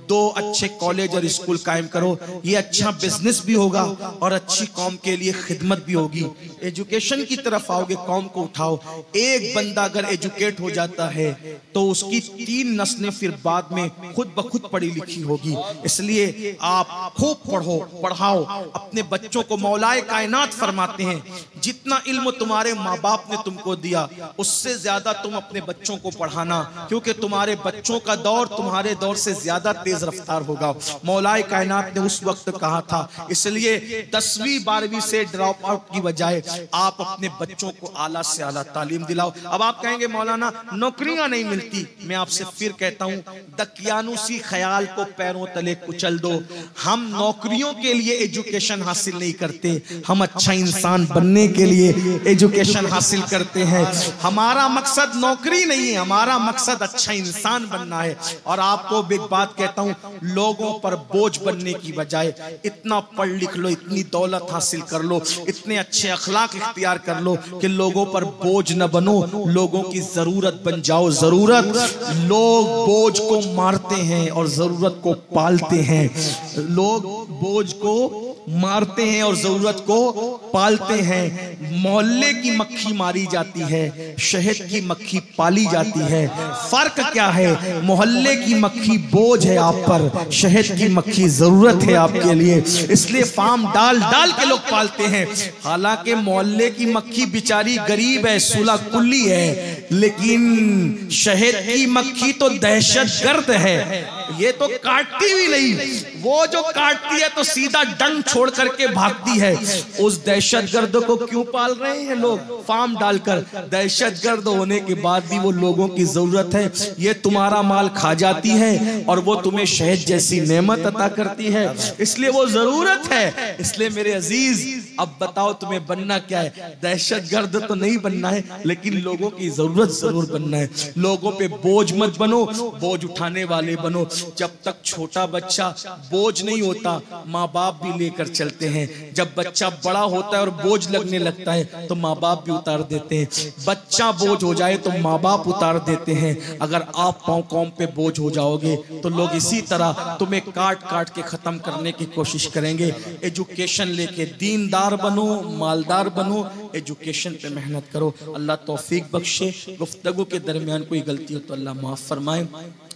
2 अच्छे कॉलेज और स्कूल कायम करो। ये अच्छा बिजनेस भी होगा और अच्छी कौम के लिए खिदमत भी होगी। एजुकेशन की तरफ आओगे, कौम को उठाओ। एक बंदा अगर एजुकेट हो जाता है तो उसकी 3 नस्लें फिर बाद में खुद ब खुद पढ़ी लिखी होगी। इसलिए आप खूब पढ़ो, पढ़ाओ अपने बच्चों को। मौलाए कायनात फरमाते हैं, जितना इल्म तुम्हारे माँ बाप ने तुमको दिया उससे ज्यादा तुम अपने बच्चों को पढ़ाना, क्योंकि तुम्हारे बच्चों का दौर तुम्हारे दौर से ज्यादा तेज रफ्तार होगा। मौलाए कायनात ने उस वक्त कहा था। इसलिए 10वीं 12वीं से ड्रॉप आउट की बजाय आप अपने बच्चों को आला से आला तालीम दिलाओ। अब आप कहेंगे मौलाना नौकरियां नहीं मिलती। मैं आपसे फिर कहता हूं, दकियानुसी ख्याल को पैरों तले कुचल दो। हम नौकरियों के लिए एजुकेशन हासिल नहीं करते, हम अच्छा इंसान बनने के लिए एजुकेशन हासिल करते हैं। हमारा मकसद नौकरी नहीं है, हमारा मकसद अच्छा इंसान बनना है। और आपको एक बात कहता हूं, लोगों पर बोझ बनने की बजाय इतना पढ़ लिख लो, इतनी दौलत हासिल कर लो, इतने अच्छे अखलाक इख्तियार कर लो कि लोगों पर बोझ न बनो, लोगों की जरूरत बन जाओ। जरूरत, लोग बोझ को मारते हैं और जरूरत को पालते हैं। लोग बोझ को मारते हैं और जरूरत को पालते हैं। मोहल्ले की मक्खी मारी जाती है, शहद की मक्खी पाली जाती है। फर्क क्या है? मोहल्ले की मक्खी बोझ है आप पर, शहद की मक्खी जरूरत है आपके लिए। इसलिए फार्म डाल डाल के लोग पालते हैं। हालांकि मोहल्ले की मक्खी बेचारी गरीब है, सुला कुल्ली है, लेकिन शहद की मक्खी तो दहशत गर्द है। ये तो काटती भी नहीं, वो जो काटती है तो सीधा डंक छोड़ करके भागती है। उस दहशतगर्द को क्यों पाल रहे हैं लोग फार्म डालकर? दहशतगर्द होने के बाद भी वो लोगों की जरूरत है। ये तुम्हारा माल खा जाती है और वो तुम्हें शहद जैसी नेमत अता करती है, इसलिए वो जरूरत है। इसलिए मेरे अजीज, अब बताओ तुम्हें बनना क्या है? दहशतगर्द तो नहीं बनना है, लेकिन लोगों की जरूरत जरूर बनना है। लोगों पे बोझ मत बनो, बोझ उठाने वाले बनो। जब तक छोटा बच्चा बोझ नहीं होता, माँ बाप भी लेकर चलते हैं। जब बच्चा बड़ा होता है और बोझ लगने लगता है तो माँ बाप भी उतार देते हैं। बच्चा बोझ हो जाए तो माँ बाप उतार देते हैं। अगर आप पाँव कौम पे बोझ हो जाओगे तो लोग इसी तरह तुम्हें काट काट के खत्म करने की कोशिश करेंगे। एजुकेशन लेके दीनदार बनो, मालदार बनो, एजुकेशन पे मेहनत करो। अल्लाह तौफीक बख्शे। गुफ्तगू के दरमियान कोई गलती हो तो अल्लाह माफ फरमाए।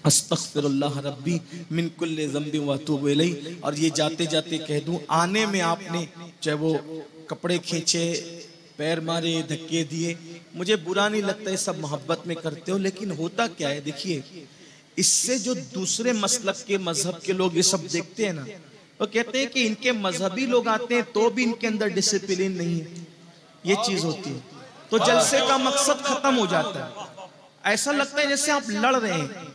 अस्तगफिरुल्लाह रब्बी मिन कुल्लि ज़ंबि व अतूबु इलैहि। और ये जाते जाते कह दूं, आने में आपने चाहे वो कपड़े खींचे, पैर मारे, धक्के दिए, मुझे बुरा नहीं लगता, ये सब मोहब्बत में करते हो। लेकिन होता क्या है, देखिए, इससे जो दूसरे मसलब के मजहब के लोग ये सब देखते हैं ना, वो कहते हैं कि इनके मजहबी लोग आते हैं तो भी इनके अंदर डिसिप्लिन नहीं है। ये चीज होती है तो जलसे का मकसद खत्म हो जाता है। ऐसा लगता है जैसे आप लड़ रहे हैं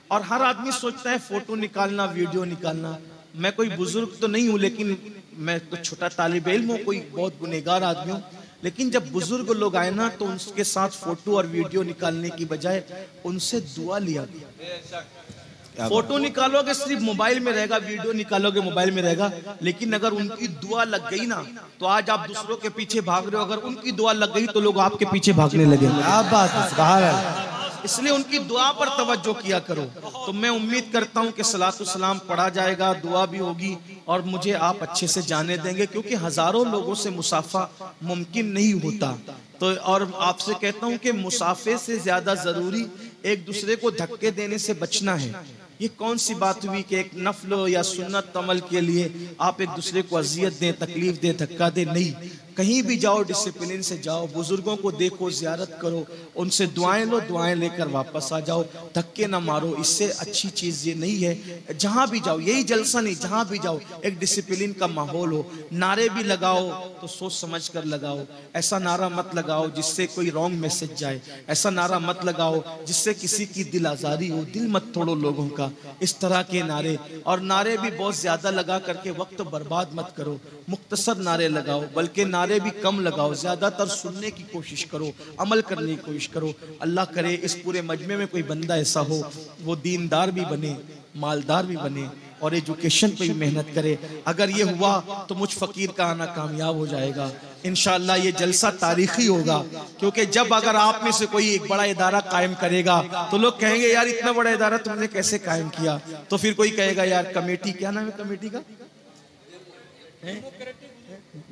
और हर आदमी सोचता है फोटो निकालना, वीडियो निकालना। मैं कोई बुजुर्ग तो नहीं हूं, लेकिन मैं तो छोटा तालिब इल्म हूं, कोई बहुत गुनहगार आदमी हूं। लेकिन जब बुजुर्ग लोग आए ना तो उनके साथ फोटो और वीडियो निकालने की बजाय उनसे दुआ लिया गया। फोटो निकालोगे सिर्फ मोबाइल में रहेगा, वीडियो निकालोगे मोबाइल में रहेगा, लेकिन अगर उनकी दुआ लग गई ना तो आज आप दूसरों के पीछे भाग रहे हो, अगर उनकी दुआ लग गई तो लोग आपके पीछे भागने लगे। क्या बात है, सुभान अल्लाह। इसलिए उनकी दुआ पर तवज्जो किया करो। तो मैं उम्मीद करता हूं कि सलातु सलाम पढ़ा जाएगा, दुआ भी होगी और मुझे आप अच्छे से जाने देंगे, क्योंकि हजारों लोगों से मुसाफा मुमकिन नहीं होता। तो और आपसे कहता हूं कि मुसाफे से ज्यादा जरूरी एक दूसरे को धक्के देने से बचना है। ये कौन सी बात हुई कि एक नफल या सुन्नत अमल के लिए आप एक दूसरे को अजियत दें, तकलीफ दें, धक्का दें? नहीं, कहीं भी जाओ डिसिप्लिन से जाओ, बुजुर्गों को देखो, जियारत करो, उनसे दुआएं लो, दुआएं लेकर वापस आ जाओ, धक्के ना मारो। इससे अच्छी चीज ये नहीं है। जहां भी जाओ, यही जलसा नहीं, जहां भी जाओ एक डिसिप्लिन का माहौल हो। नारे भी लगाओ तो सोच समझ कर लगाओ। ऐसा नारा मत लगाओ जिससे कोई रॉन्ग मैसेज जाए, ऐसा नारा मत लगाओ जिससे किसी की दिल आजारी हो, दिल मत तोड़ो लोगों का। इस तरह के नारे, और नारे भी बहुत ज्यादा लगा करके वक्त बर्बाद मत करो। मुख्तसर नारे लगाओ, बल्कि नारे भी कम लगाओ, ज्यादातर सुनने की कोशिश करो, अमल करने की कोशिश करो। अल्लाह करे इस पूरे मजमे में कोई बंदा ऐसा हो वो दीनदार भी बने, मालदार भी बने, और एजुकेशन पे भी मेहनत करे। अगर ये हुआ तो मुझ फकीर का आना कामयाब हो जाएगा इंशाअल्लाह। ये जलसा तारीखी होगा, क्योंकि जब अगर आप में से कोई एक बड़ा इदारा कायम करेगा तो लोग कहेंगे यार इतना बड़ा इदारा तुमने कैसे कायम किया। तो फिर कोई कहेगा यार कमेटी, क्या नाम है कमेटी का,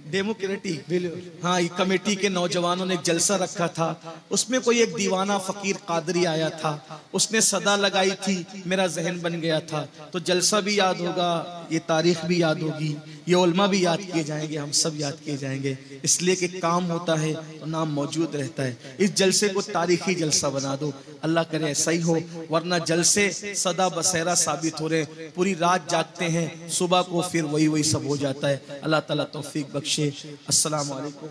डेमोक्रेटिक, हाँ, ये कमेटी के नौजवानों ने एक जलसा रखा था। उसमें कोई एक दीवाना फकीर कादरी आया था, उसने सदा लगाई थी, मेरा जहन बन गया था। तो जलसा भी याद होगा, ये तारीख भी याद होगी, ये उलमा भी याद किए जाएंगे, हम सब याद किए जाएंगे, इसलिए कि काम होता है तो नाम मौजूद रहता है। इस जलसे को तारीखी जलसा बना दो, अल्लाह करे ऐसा ही हो, वरना जलसे सदा बसेरा साबित हो रहे, पूरी रात जागते हैं, सुबह को फिर वही सब हो जाता है। अल्लाह ताला तौफीक बख्शे। अस्सलाम वालेकुम।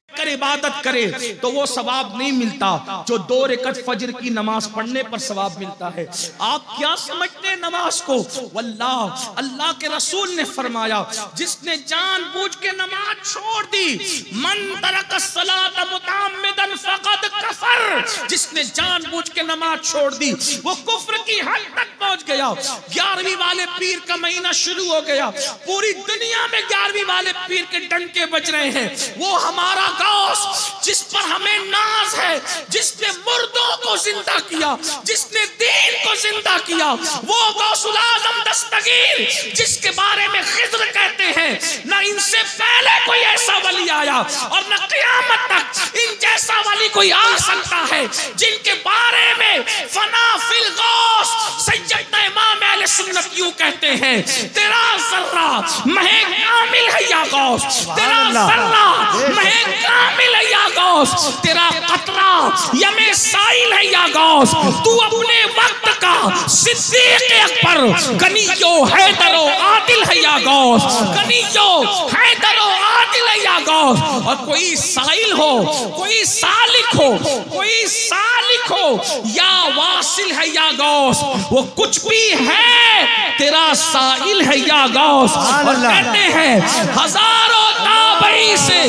कर इबादत करे तो वो सवाब नहीं मिलता जो 2 रकात फजर की नमाज पढ़ने पर सवाब मिलता है। आप क्या समझते हैं नमाज को? वल्लाह, अल्लाह के रसूल ने फरमाया जिसने जानबूझ के नमाज छोड़ दी, मन तरक सलात मुतअम्मिदन फक़द कफर, जिसने जानबूझ के नमाज छोड़ दी वो कुफ्र की हद तक पहुंच गया। 11वीं वाले पीर का महीना शुरू हो गया, पूरी दुनिया में 11वीं वाले पीर के डंके बज रहे हैं। वो हमारा गौस जिस पर हमें नाज है, जिसने मुर्दों को जिंदा किया, जिसने दीन को जिंदा किया, वो गौसुल आजम दस्तगीर जिसके बारे में खिज़्र कहते हैं ना इनसे पहले कोई ऐसा वली आया और न क़यामत तक इन जैसा वली कोई आ सकता है, जिनके बारे में फना फिल गौस सैयदना इमाम अहले सुन्नत यूं कहते हैं, तेरा ज़र्रा महे कामिल है या गौस, तेरा ज़र्रा महे कामिल है या गौस, तेरा कतरा यमे साइल है या गौस, तू अपने वक्त का सिद्दीक़ अकबर गनियो हैदरो आदिल है या गौस, गनियो हैदरो आदिल है या गौस। और कोई साइल हो, कोई सालिक हो, कोई सालिक हो या वासिल है या गौस, वो कुछ भी है तेरा साइल है या गौस। और कहते हैं हजारों ताबई से,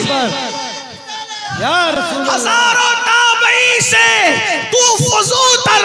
हजारों ताबई से तू फजूतर,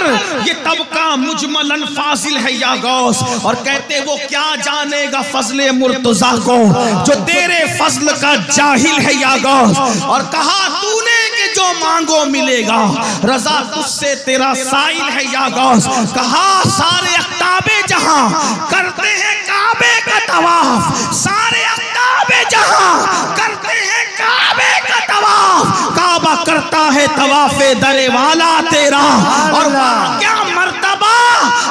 ये तबका मुजमलन फाजिल है या गौस। और कहते वो क्या जानेगा फजले मुर्तजा को जो तेरे फजल का जाहिल है या गौस। और कहा तूने कि जो मांगो मिलेगा, रजा तुझसे तेरा साइल है या गौस। कहा सारे अख्ताबे जहां करते हैं काबे का तवाफ, सारे अख्ताबे जहां करते हैं काबे का तवाफ, काबा करता है तवाफे दरे वाला तेरा। और क्या मर्तबा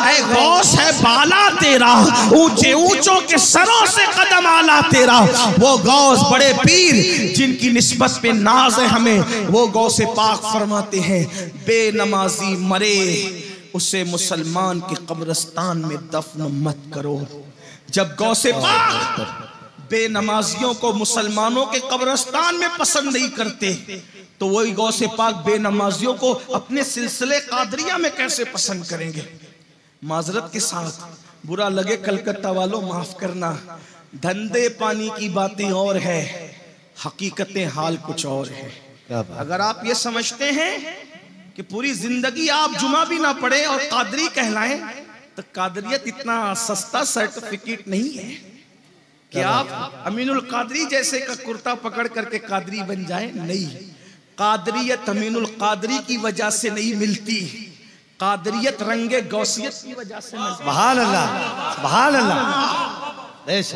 ऐ गौस है बाला तेरा, ऊंचे ऊंचों के सरों से कदम आला तेरा। वो गौस बड़े पीर जिनकी निस्बत पे नाज है हमें, वो गौस पाक फरमाते हैं बेनमाजी मरे उसे मुसलमान के कब्रिस्तान में दफन मत करो। जब गौसे पाक बेनमाजियों को मुसलमानों के कब्रिस्तान में पसंद नहीं करते, तो वही गौसे पाक बेनमाजियों को अपने सिलसिले कादरिया में कैसे पसंद करेंगे। माजरत के साथ, बुरा लगे कलकत्ता वालों माफ करना, धंधे पानी की बातें और है, हकीकतें हाल कुछ और है। अगर आप ये समझते हैं कि पूरी जिंदगी आप जुमा भी ना पढ़े और कादरी कहलाएं, तो कादरियत इतना सस्ता सर्टिफिकेट नहीं है कि आप अमीनुल कादरी जैसे का कुर्ता पकड़ करके कादरी बन जाए। नहीं, कादरियत अमीनुल कादरी की वजह से नहीं मिलती, कादरियत रंगे गौसियत की वजह से मिलती। सुभान अल्लाह, सुभान अल्लाह।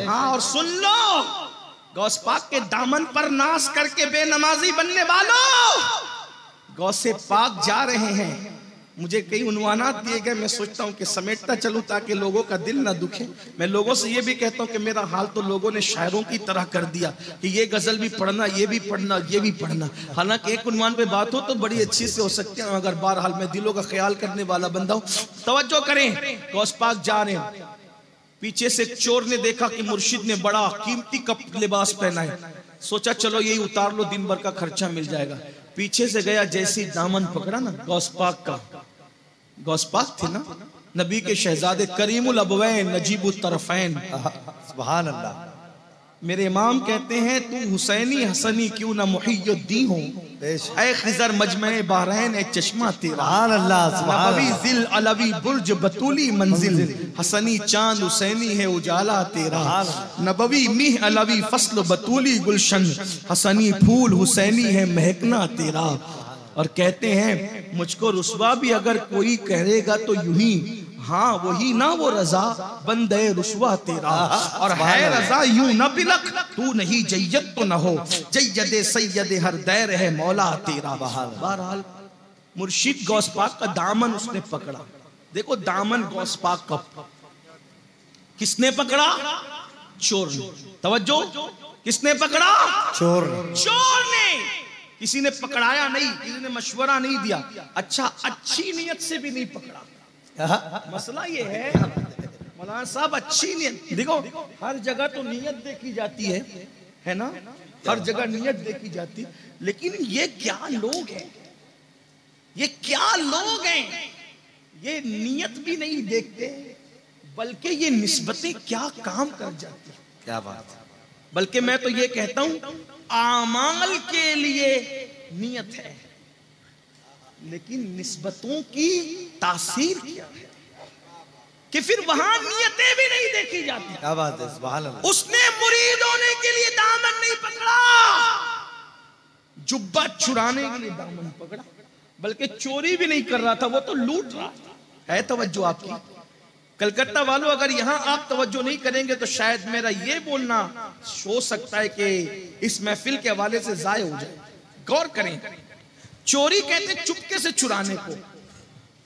हाँ, और सुन लो, गौस पाक के दामन पर नाश करके बेनमाजी बनने वालों, गौसे पाक जा रहे हैं। मुझे कई उन्वानात दिए गए, मैं सोचता हूँ कि समेटता चलूँ ताकि लोगों का दिल ना दुखे। मैं लोगों से ये भी कहता हूँ कि मेरा हाल तो लोगों ने शायरों की तरह कर दिया कि ये गजल भी पढ़ना, ये भी पढ़ना, ये भी पढ़ना। हालांकि एक उन्वान पे बात हो तो बड़ी अच्छी से हो सकती है, मगर बहरहाल मैं दिलों का ख्याल करने वाला बंदा हूँ। तवज्जो करें, गौस पाक जा रहे हैं। पीछे से चोर ने देखा कि मुर्शिद ने बड़ा कीमती कप लिबास पहना है, सोचा चलो यही उतार लो, दिन भर का खर्चा मिल जाएगा। पीछे से गया, जैसी दामन पकड़ा ना गौस पाक का, गौस पाक थे ना नबी के शहजादे, करीमुल अबवैन नजीबुत तरफैन, सुभान अल्लाह। मेरे इमाम कहते हैं तू हुसैनी हसनी क्यों ना मुहियुद्दीन हो, ऐ खिजर मजमे बहरैन ए चश्मा तेरा। सुभान अल्लाह, सुभान नबवी जिल अलवी बुर्ज बतूली मंजिल, हसनी चांद हुसैनी है उजाला तेरा। नबवी मीह अलवी फस्ल बतूली गुलशन, हसनी फूल हुसैनी है महकना तेरा। और कहते हैं मुझको रुस्वा भी अगर कोई कहेगा तो यूं ही, हाँ वही ना वो रजा बंदे रुस्वा तेरा। और है रजा यूं न बिलक, तू नहीं जय्यद तो न हो, जय्यद सैयद हर दैर है मौला तेरा। बहरहाल मुर्शिद गौस पाक का दामन उसने पकड़ा। देखो दामन गौस पाक का किसने पकड़ा? चोर ने। तवज्जो, किसने पकड़ा? चोर ने। किसी ने पकड़ाया नहीं, किसी ने मशवरा नहीं दिया, अच्छा अच्छी नीयत से भी नहीं पकड़ा। मसला ये है मौलाना साहब, अच्छी नीयत देखो, हर जगह तो नीयत देखी जाती है ना, हर जगह नीयत देखी जाती, लेकिन ये क्या लोग हैं, ये क्या लोग हैं, ये नीयत भी नहीं देखते, बल्कि ये निस्बतें क्या काम कर जाती है। क्या बात। बल्कि मैं तो ये कहता हूं आमाल के लिए नीयत है, लेकिन निस्बतों की तासीर क्या है कि फिर वहां नियतें भी नहीं देखी जाती। क्या बात है, सुभान अल्लाह। उसने मुरीद होने के लिए दामन नहीं पकड़ा, जुब्बा चुराने के लिए दामन पकड़ा, बल्कि चोरी भी नहीं कर रहा था, वो तो लूट रहा था। है तवज्जो आपकी? कलकत्ता वालों, अगर यहां आप तवज्जो नहीं करेंगे तो शायद मेरा ये बोलना हो सकता है कि इस महफिल के हवाले से जाय हो जाए। गौर करें, चोरी कहते चुपके से चुराने को,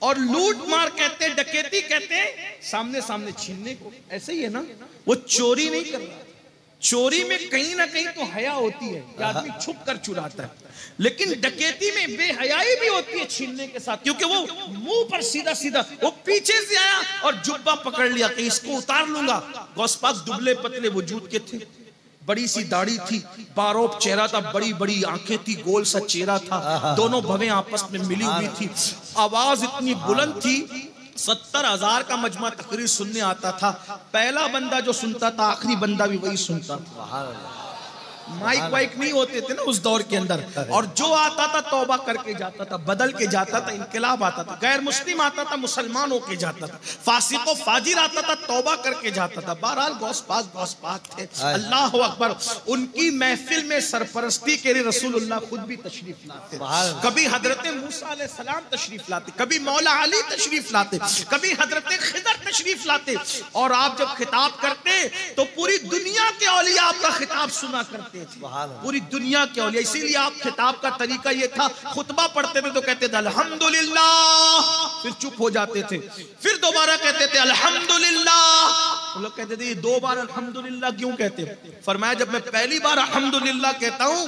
और लूट मार कहते, डकैती कहते सामने सामने छीनने को। ऐसे ही है ना, वो चोरी नहीं कर रहा, चोरी में कहीं ना कहीं तो हया होती है कि आदमी छुप कर चुराता है, लेकिन डकैती में बेहयाई भी होती है छीनने के साथ, क्योंकि वो मुंह पर सीधा सीधा, वो पीछे से आया और जुब्बा पकड़ लिया कि इसको उतार लूंगा। गौस पाक दुबले पतले वजूद के थे, बड़ी सी दाढ़ी थी, बारोब चेहरा था, बड़ी बड़ी आंखें थी, गोल सा चेहरा था, दोनों भवें आपस में मिली हुई थी, आवाज इतनी बुलंद थी, 70,000 का मजमा तकरीर सुनने आता था, पहला बंदा जो सुनता था आखिरी बंदा भी वही सुनता था। माइक वाइक नहीं होते थे ना उस दौर के अंदर, और जो आता था तौबा करके जाता था, बदल के जाता था, इनकलाब आता था, गैर मुस्लिम आता था मुसलमान होके जाता था, फासिक व फाजिर आता था तौबा करके जाता था। बहरहाल गौस पाक थे, अल्लाह अकबर। उनकी महफिल में सरपरस्ती के लिए रसूलुल्लाह खुद भी तशरीफ लाते, कभी हजरत मूसा अलैहिस्सलाम तशरीफ लाते, कभी मौला अली तशरीफ लाते, कभी हजरत खिदर तशरीफ लाते, और आप जब खिताब करते तो पूरी दुनिया के औलिया आपका खिताब सुना करते, पूरी दुनिया के औलिया। इसीलिए आप खिताब का तरीका ये था, खुतबा पढ़ते थे तो कहते थे अल्हम्दुलिल्लाह, फिर चुप हो जाते थे, फिर दोबारा कहते थे अल्हम्दुलिल्लाह। लोग कहते थे ये 2 बार अल्हम्दुलिल्लाह क्यों कहते? फरमाया जब मैं पहली बार अल्हम्दुलिल्लाह कहता हूं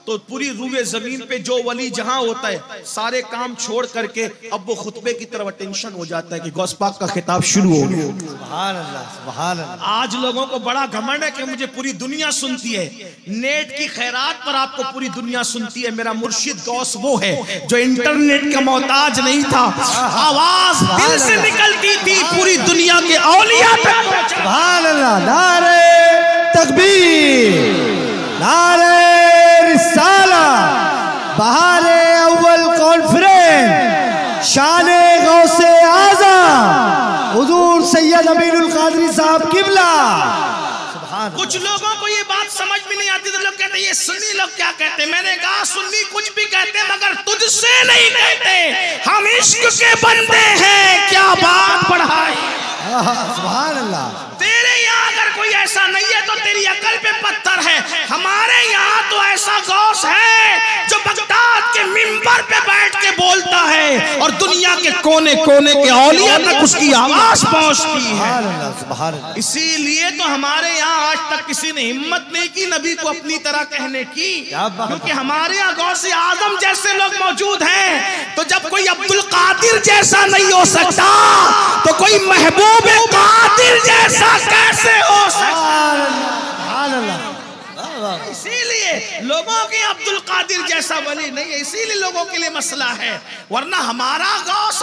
तो पूरी रूए जमीन पे जो वली जहां होता है सारे काम छोड़ करके अब वो खुतबे की तरफ अटेंशन हो जाता है कि गौस पाक का खिताब शुरू हो गया। सुभान अल्लाह, सुभान अल्लाह। आज लोगों को बड़ा घमंड है कि मुझे पूरी दुनिया सुनती है, नेट की खैरात पर आपको पूरी दुनिया सुनती है। मेरा मुर्शिद गौस वो है जो इंटरनेट का मोहताज नहीं था, आवाज दिल से निकलती थी, पूरी दुनिया के औलिया तक। सुभान अल्लाह। नारे तकबीर, नारे रिसाला, बहारे अव्वल कॉन्फ्रेंस, शाने गौसे आज़म हुजूर सैयद अमीरुल कादरी साहब किबला। कुछ लोगों को ये बात समझ में नहीं आती, तो लोग कहते ये सुन्नी लोग क्या कहते। मैंने कहा सुन्नी कुछ भी कहते मगर तुझसे नहीं कहते, हम इश्क के बंदे हैं, क्या बात बढ़ाई। सुभान अल्लाह। तेरे यहाँ अगर कोई ऐसा नहीं है तो तेरी अकल पे पत्थर है, हमारे यहाँ तो ऐसा गौस है जो बगदाद के मिंबर पे बैठ के बोलता है और दुनिया के कोने कोने के औलिया तक उसकी आवाज पहुंचती है। इसीलिए तो हमारे यहाँ आज तक किसी ने हिम्मत नहीं की नबी को अपनी तरह कहने की, क्योंकि हमारे यहाँ गौसे आजम जैसे लोग मौजूद हैं। तो जब कोई अब्दुल कादिर जैसा नहीं हो सकता तो कोई महबूब कादिर जैसा कैसे हो सकता। इसीलिए लोगों के अब्दुल कादिर जैसा वली नहीं है, इसीलिए लोगों के लिए मसला है। वरना हमारा गौस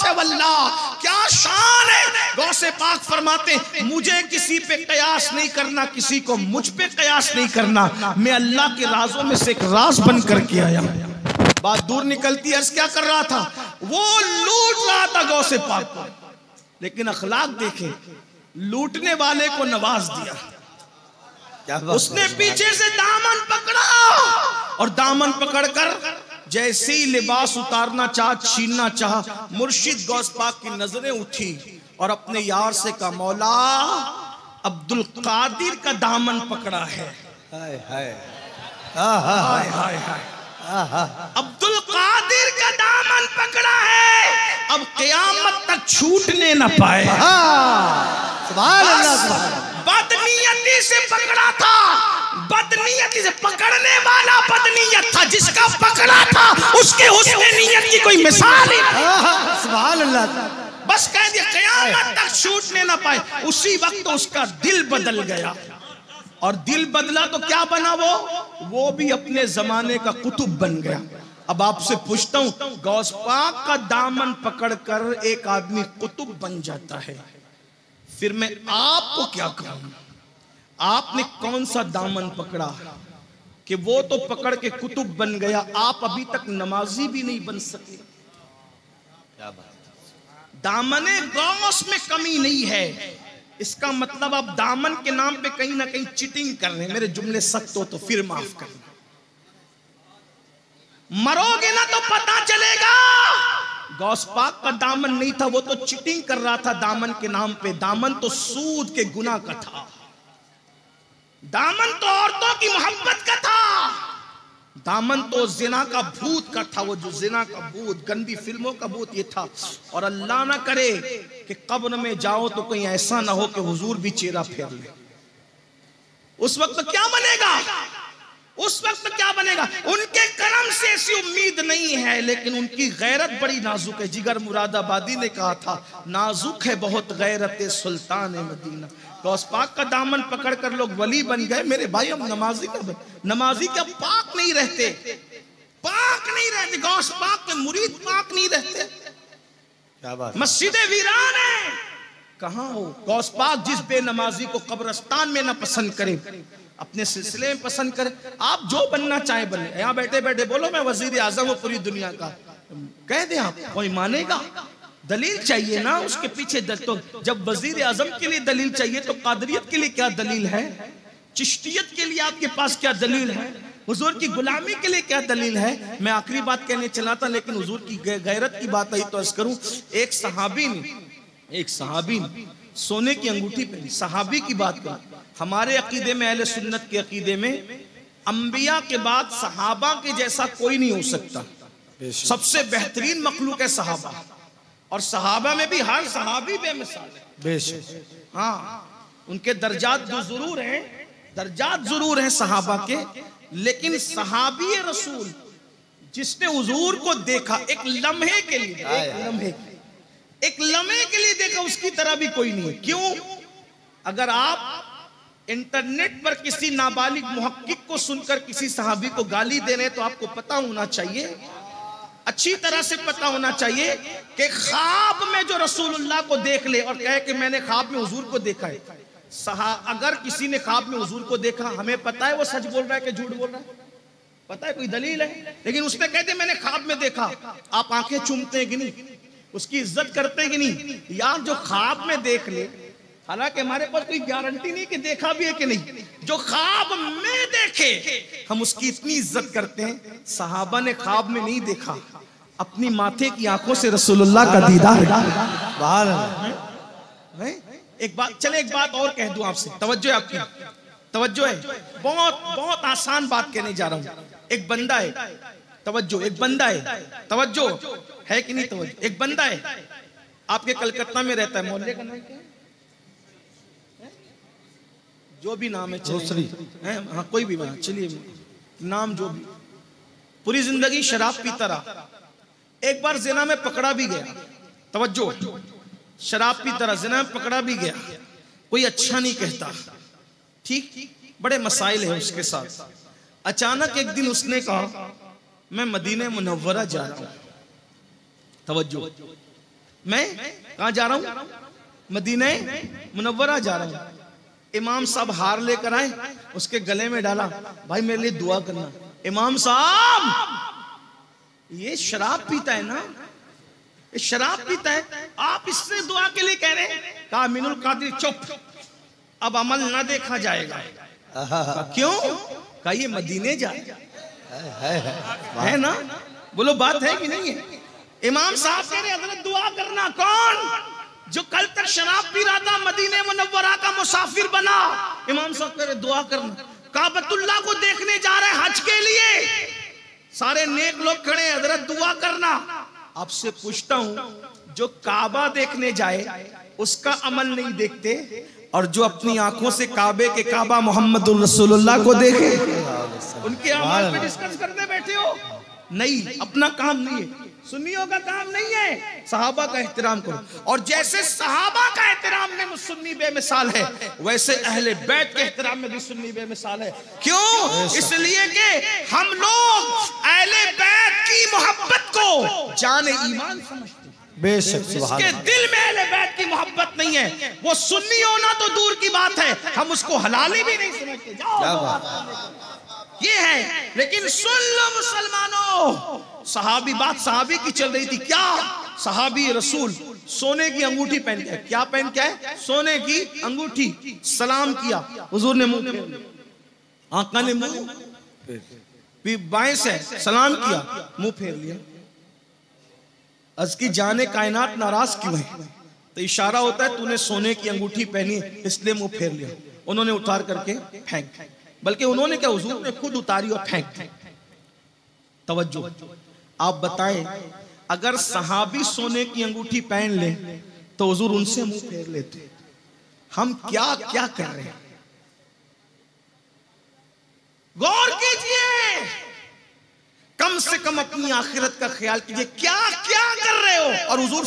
है वल्लाह, क्या शान है। गौसे पाक फरमाते मुझे किसी पे कयास नहीं करना, किसी को मुझ पे कयास नहीं करना, मैं अल्लाह के राजों में से एक राज बन करके आया। बात दूर निकलती है, क्या कर रहा था वो? लूट रहा था गौसे पाक को, लेकिन अखलाक देखे, लूटने वाले को नवाज दिया। उसने पीछे से दामन पकड़ा और दामन पकड़कर जैसे ही लिबास उतारना चाहा, छीनना चाहा, मुर्शिद गौस पाक की नजरें उठी और अपने यार से कहा, मौला अब्दुल कादिर का दामन पकड़ा है। हाय हाय हाय हाय हाय, अब्दुल कादिर का दामन पकड़ा है, अब क़यामत तक छूटने न पाए। सुभान अल्लाह, सुभान अल्लाह। बदनीयती से पकड़ा था, बदनीयती से पकड़ने वाला बदनीयत था, जिसका पकड़ा था उसके हुस्न नीयत की कोई मिसाल ही नहीं। सुभान अल्लाह। बस कह दिया क़यामत तक छूटने न पाए। उसी वक्त उसका दिल बदल गया, और दिल बदला तो क्या बना वो भी अपने जमाने का कुतुब बन गया। अब आपसे पूछता हूं, गौस पाक का दामन पकड़कर एक आदमी कुतुब बन जाता है, फिर मैं आपको क्या कहूं? आपने कौन सा दामन पकड़ा कि वो तो पकड़ के कुतुब बन गया, आप अभी तक नमाजी भी नहीं बन सके। क्या बात। दामने गौस में कमी नहीं है, इसका मतलब आप दामन के नाम पे कहीं ना कहीं चीटिंग कर रहे हैं। मेरे जुमले सख्त हो तो फिर माफ करना, मरोगे ना तो पता चलेगा। गौस पाक का दामन नहीं था, वो तो चीटिंग कर रहा था दामन के नाम पे। दामन तो सूद के गुनाह का था, दामन तो औरतों की मोहब्बत का था, दामन तो जिना का भूत का था। वो जो जिना का भूत, गंदी फिल्मों का भूत ये था। और अल्लाह ना करे कि कब्र में जाओ तो कहीं ऐसा ना हो कि हुजूर भी चेहरा फेर ले। उस वक्त तो क्या बनेगा? उस वक्त क्या बनेगा? उनके करम से ऐसी उम्मीद नहीं है, लेकिन उनकी गैरत बड़ी नाजुक है। जिगर मुरादाबादी ने कहा था, नाजुक है बहुत गैरत सुल्तान मदीना। गौस पाक का दामन पकड़कर लोग वली बन गए। मेरे भाई, हम नमाजी क्या पाक नहीं रहते? पाक नहीं रहते, गौस पाक के मुरीद पाक नहीं रहते। क्या बात। मस्जिदें वीरान है, कहां हो? गौस पाक जिस बेनमाजी को कब्रिस्तान में ना पसंद करे, अपने सिलसिले में पसंद करे। आप जो बनना चाहे बने, यहाँ बैठे बैठे बोलो मैं वजीर आजम हूं पूरी दुनिया का, कह दे आप, कोई मानेगा? दलील चाहिए ना उसके पीछे। तो जब वजीर आजम के लिए दलील चाहिए तो कादरियत के लिए क्या दलील है? चिश्तियत के लिए आपके पास क्या दलील है? हुजूर की गुलामी के लिए क्या दलील है? मैं आखिरी बात कहने चला था, लेकिन हुजूर की गैरत की बात आई तो अर्ज करूं। एक सहाबी ने सोने की अंगूठी पहनी। सहाबी की बात करूं, हमारे अकीदे में, अहले सुन्नत के अकीदे में, अंबिया के बाद सहाबा के जैसा कोई नहीं हो सकता। सबसे बेहतरीन मखलूक है सहाबा, और सहाबा में भी हर सहाबी बेमिसाल है। बेशक। हाँ, उनके दर्जात जरूर हैं सहाबा के, लेकिन सहाबी रसूल जिसने हुजूर को देखा एक लम्हे के लिए, एक लम्हे के लिए देखा, उसकी तरह भी कोई नहीं है। क्यों? अगर आप इंटरनेट पर किसी नाबालिग मुहक्किक को सुनकर किसी सहाबी को गाली दे रहे हैं, तो आपको पता होना चाहिए, अच्छी तरह से पता होना चाहिए कि ख्वाब में जो रसूलुल्लाह को देख ले और कहे कि मैंने ख्वाब में हुजूर को देखा है। अगर किसी ने ख्वाब में हुजूर को देखा, हमें पता है वो सच बोल रहा है कि झूठ बोल रहा है? पता है, कोई दलील है? लेकिन उसने कहते मैंने ख्वाब में देखा, आप आंखें चूमते हैं कि नहीं? उसकी इज्जत करते हैं कि नहीं? यार, जो ख्वाब में देख ले, हालांकि हमारे पास कोई गारंटी नहीं कि देखा भी है कि नहीं, जो ख्वाब में देखे हम उसकी इतनी इज्जत करते हैं। सहाबा ने ख्वाब में नहीं देखा, अपनी माथे की आंखों से रसूलुल्लाह का दीदार। एक बात और कह दूं आपसे, तवज्जो है आपकी, तवज्जो है। बहुत आसान बात कहने जा रहा हूं। एक बंदा है, तवज्जो, एक बंदा है, तवज्जो है कि नहीं? तवज्जो। एक बंदा है आपके कलकत्ता में रहता है, मोहल्ले का नाम क्या है? जो भी नाम है, हाँ कोई भी नाम, चलिए नाम जो भी, पूरी जिंदगी शराब पीता रहा। एक बार जिना में पकड़ा भी गया, तवज्जो, शराब पीता रहा, जिना में पकड़ा भी गया। कोई अच्छा नहीं कहता, ठीक, बड़े मसाइल है उसके साथ, अचानक एक दिन उसने कहा मैं मदीने मुनव्वरा जा रहा हूं। तवज्जो, मैं कहां जा रहा हूं? मदीने मुनव्वरा जा रहा हूं। इमाम साहब हार लेकर आए, उसके गले में डाला, भाई मेरे लिए दुआ करना। इमाम साहब ये शराब पीता है ना, ये शराब पीता है, आप इससे दुआ के लिए कह रहे हैं? कहा अमीनुल कादिर चुप, अब अमल ना देखा जाएगा। क्यों? कहा ये मदीने जाएगा, है ना? बोलो बात है कि नहीं है? इमाम साहब कह रहे हजरत दुआ करना। कौन? जो कल तक शराब पी रहा था, मदीने मुनव्वरा का मुसाफिर बना। इमाम साहब कह रहे दुआ करना। काबतुल्लाह को देखने जा रहे हज के लिए, सारे नेक लोग खड़े, हजरत दुआ करना। आपसे पूछता हूं, जो काबा देखने जाए उसका अमल नहीं देखते, और जो अपनी आंखों से काबे के काबा मोहम्मदुर रसूलुल्लाह को देखे, उनके अमल पे डिस्कस करने बैठे हो? नहीं, अपना काम नहीं है, सुन्नियों का काम नहीं है। सहाबा का एहतराम करो, और जैसे सहाबा का एहतराम में सुन्नी बेमिसाल है, वैसे अहले बैत के एहतराम में भी सुन्नी बेमिसाल है। क्यों? इसलिए कि हम लोग अहले बैत की मोहब्बत को जाने ईमान समझते हैं। बेशक, जिसके दिल में अहले बैत की मोहब्बत नहीं है, वो सुन्नी होना तो दूर की बात है, हम उसको हलाली भी नहीं समझते। ये है। लेकिन सुन लो मुसलमानों, सहाबी, बात सहाबी की चल रही थी। क्या? सहाबी रसूल सोने की अंगूठी पहन के, क्या पहन के है? सोने की अंगूठी। सलाम किया, हुजूर ने मुंह फेर लिया, आका ने मुंह बाएं से सलाम किया, मुंह फेर लिया। अर्ज की जाने कायनात नाराज क्यों है? तो इशारा होता है तूने सोने की अंगूठी पहनी इसलिए मुंह फेर लिया। उन्होंने उतार करके फेंक, बल्कि उन्होंने क्या, हुजूर ने खुद उतारी और फेंक। तवज्जो, आप बताएं अगर सहाबी सोने की अंगूठी पहन ले तो हुजूर उनसे मुंह फेर लेते। हम क्या क्या कर रहे हैं? गौर कीजिए, कम से कम अपनी आखिरत का ख्याल कीजिए, क्या क्या कर रहे हो? और हुजूर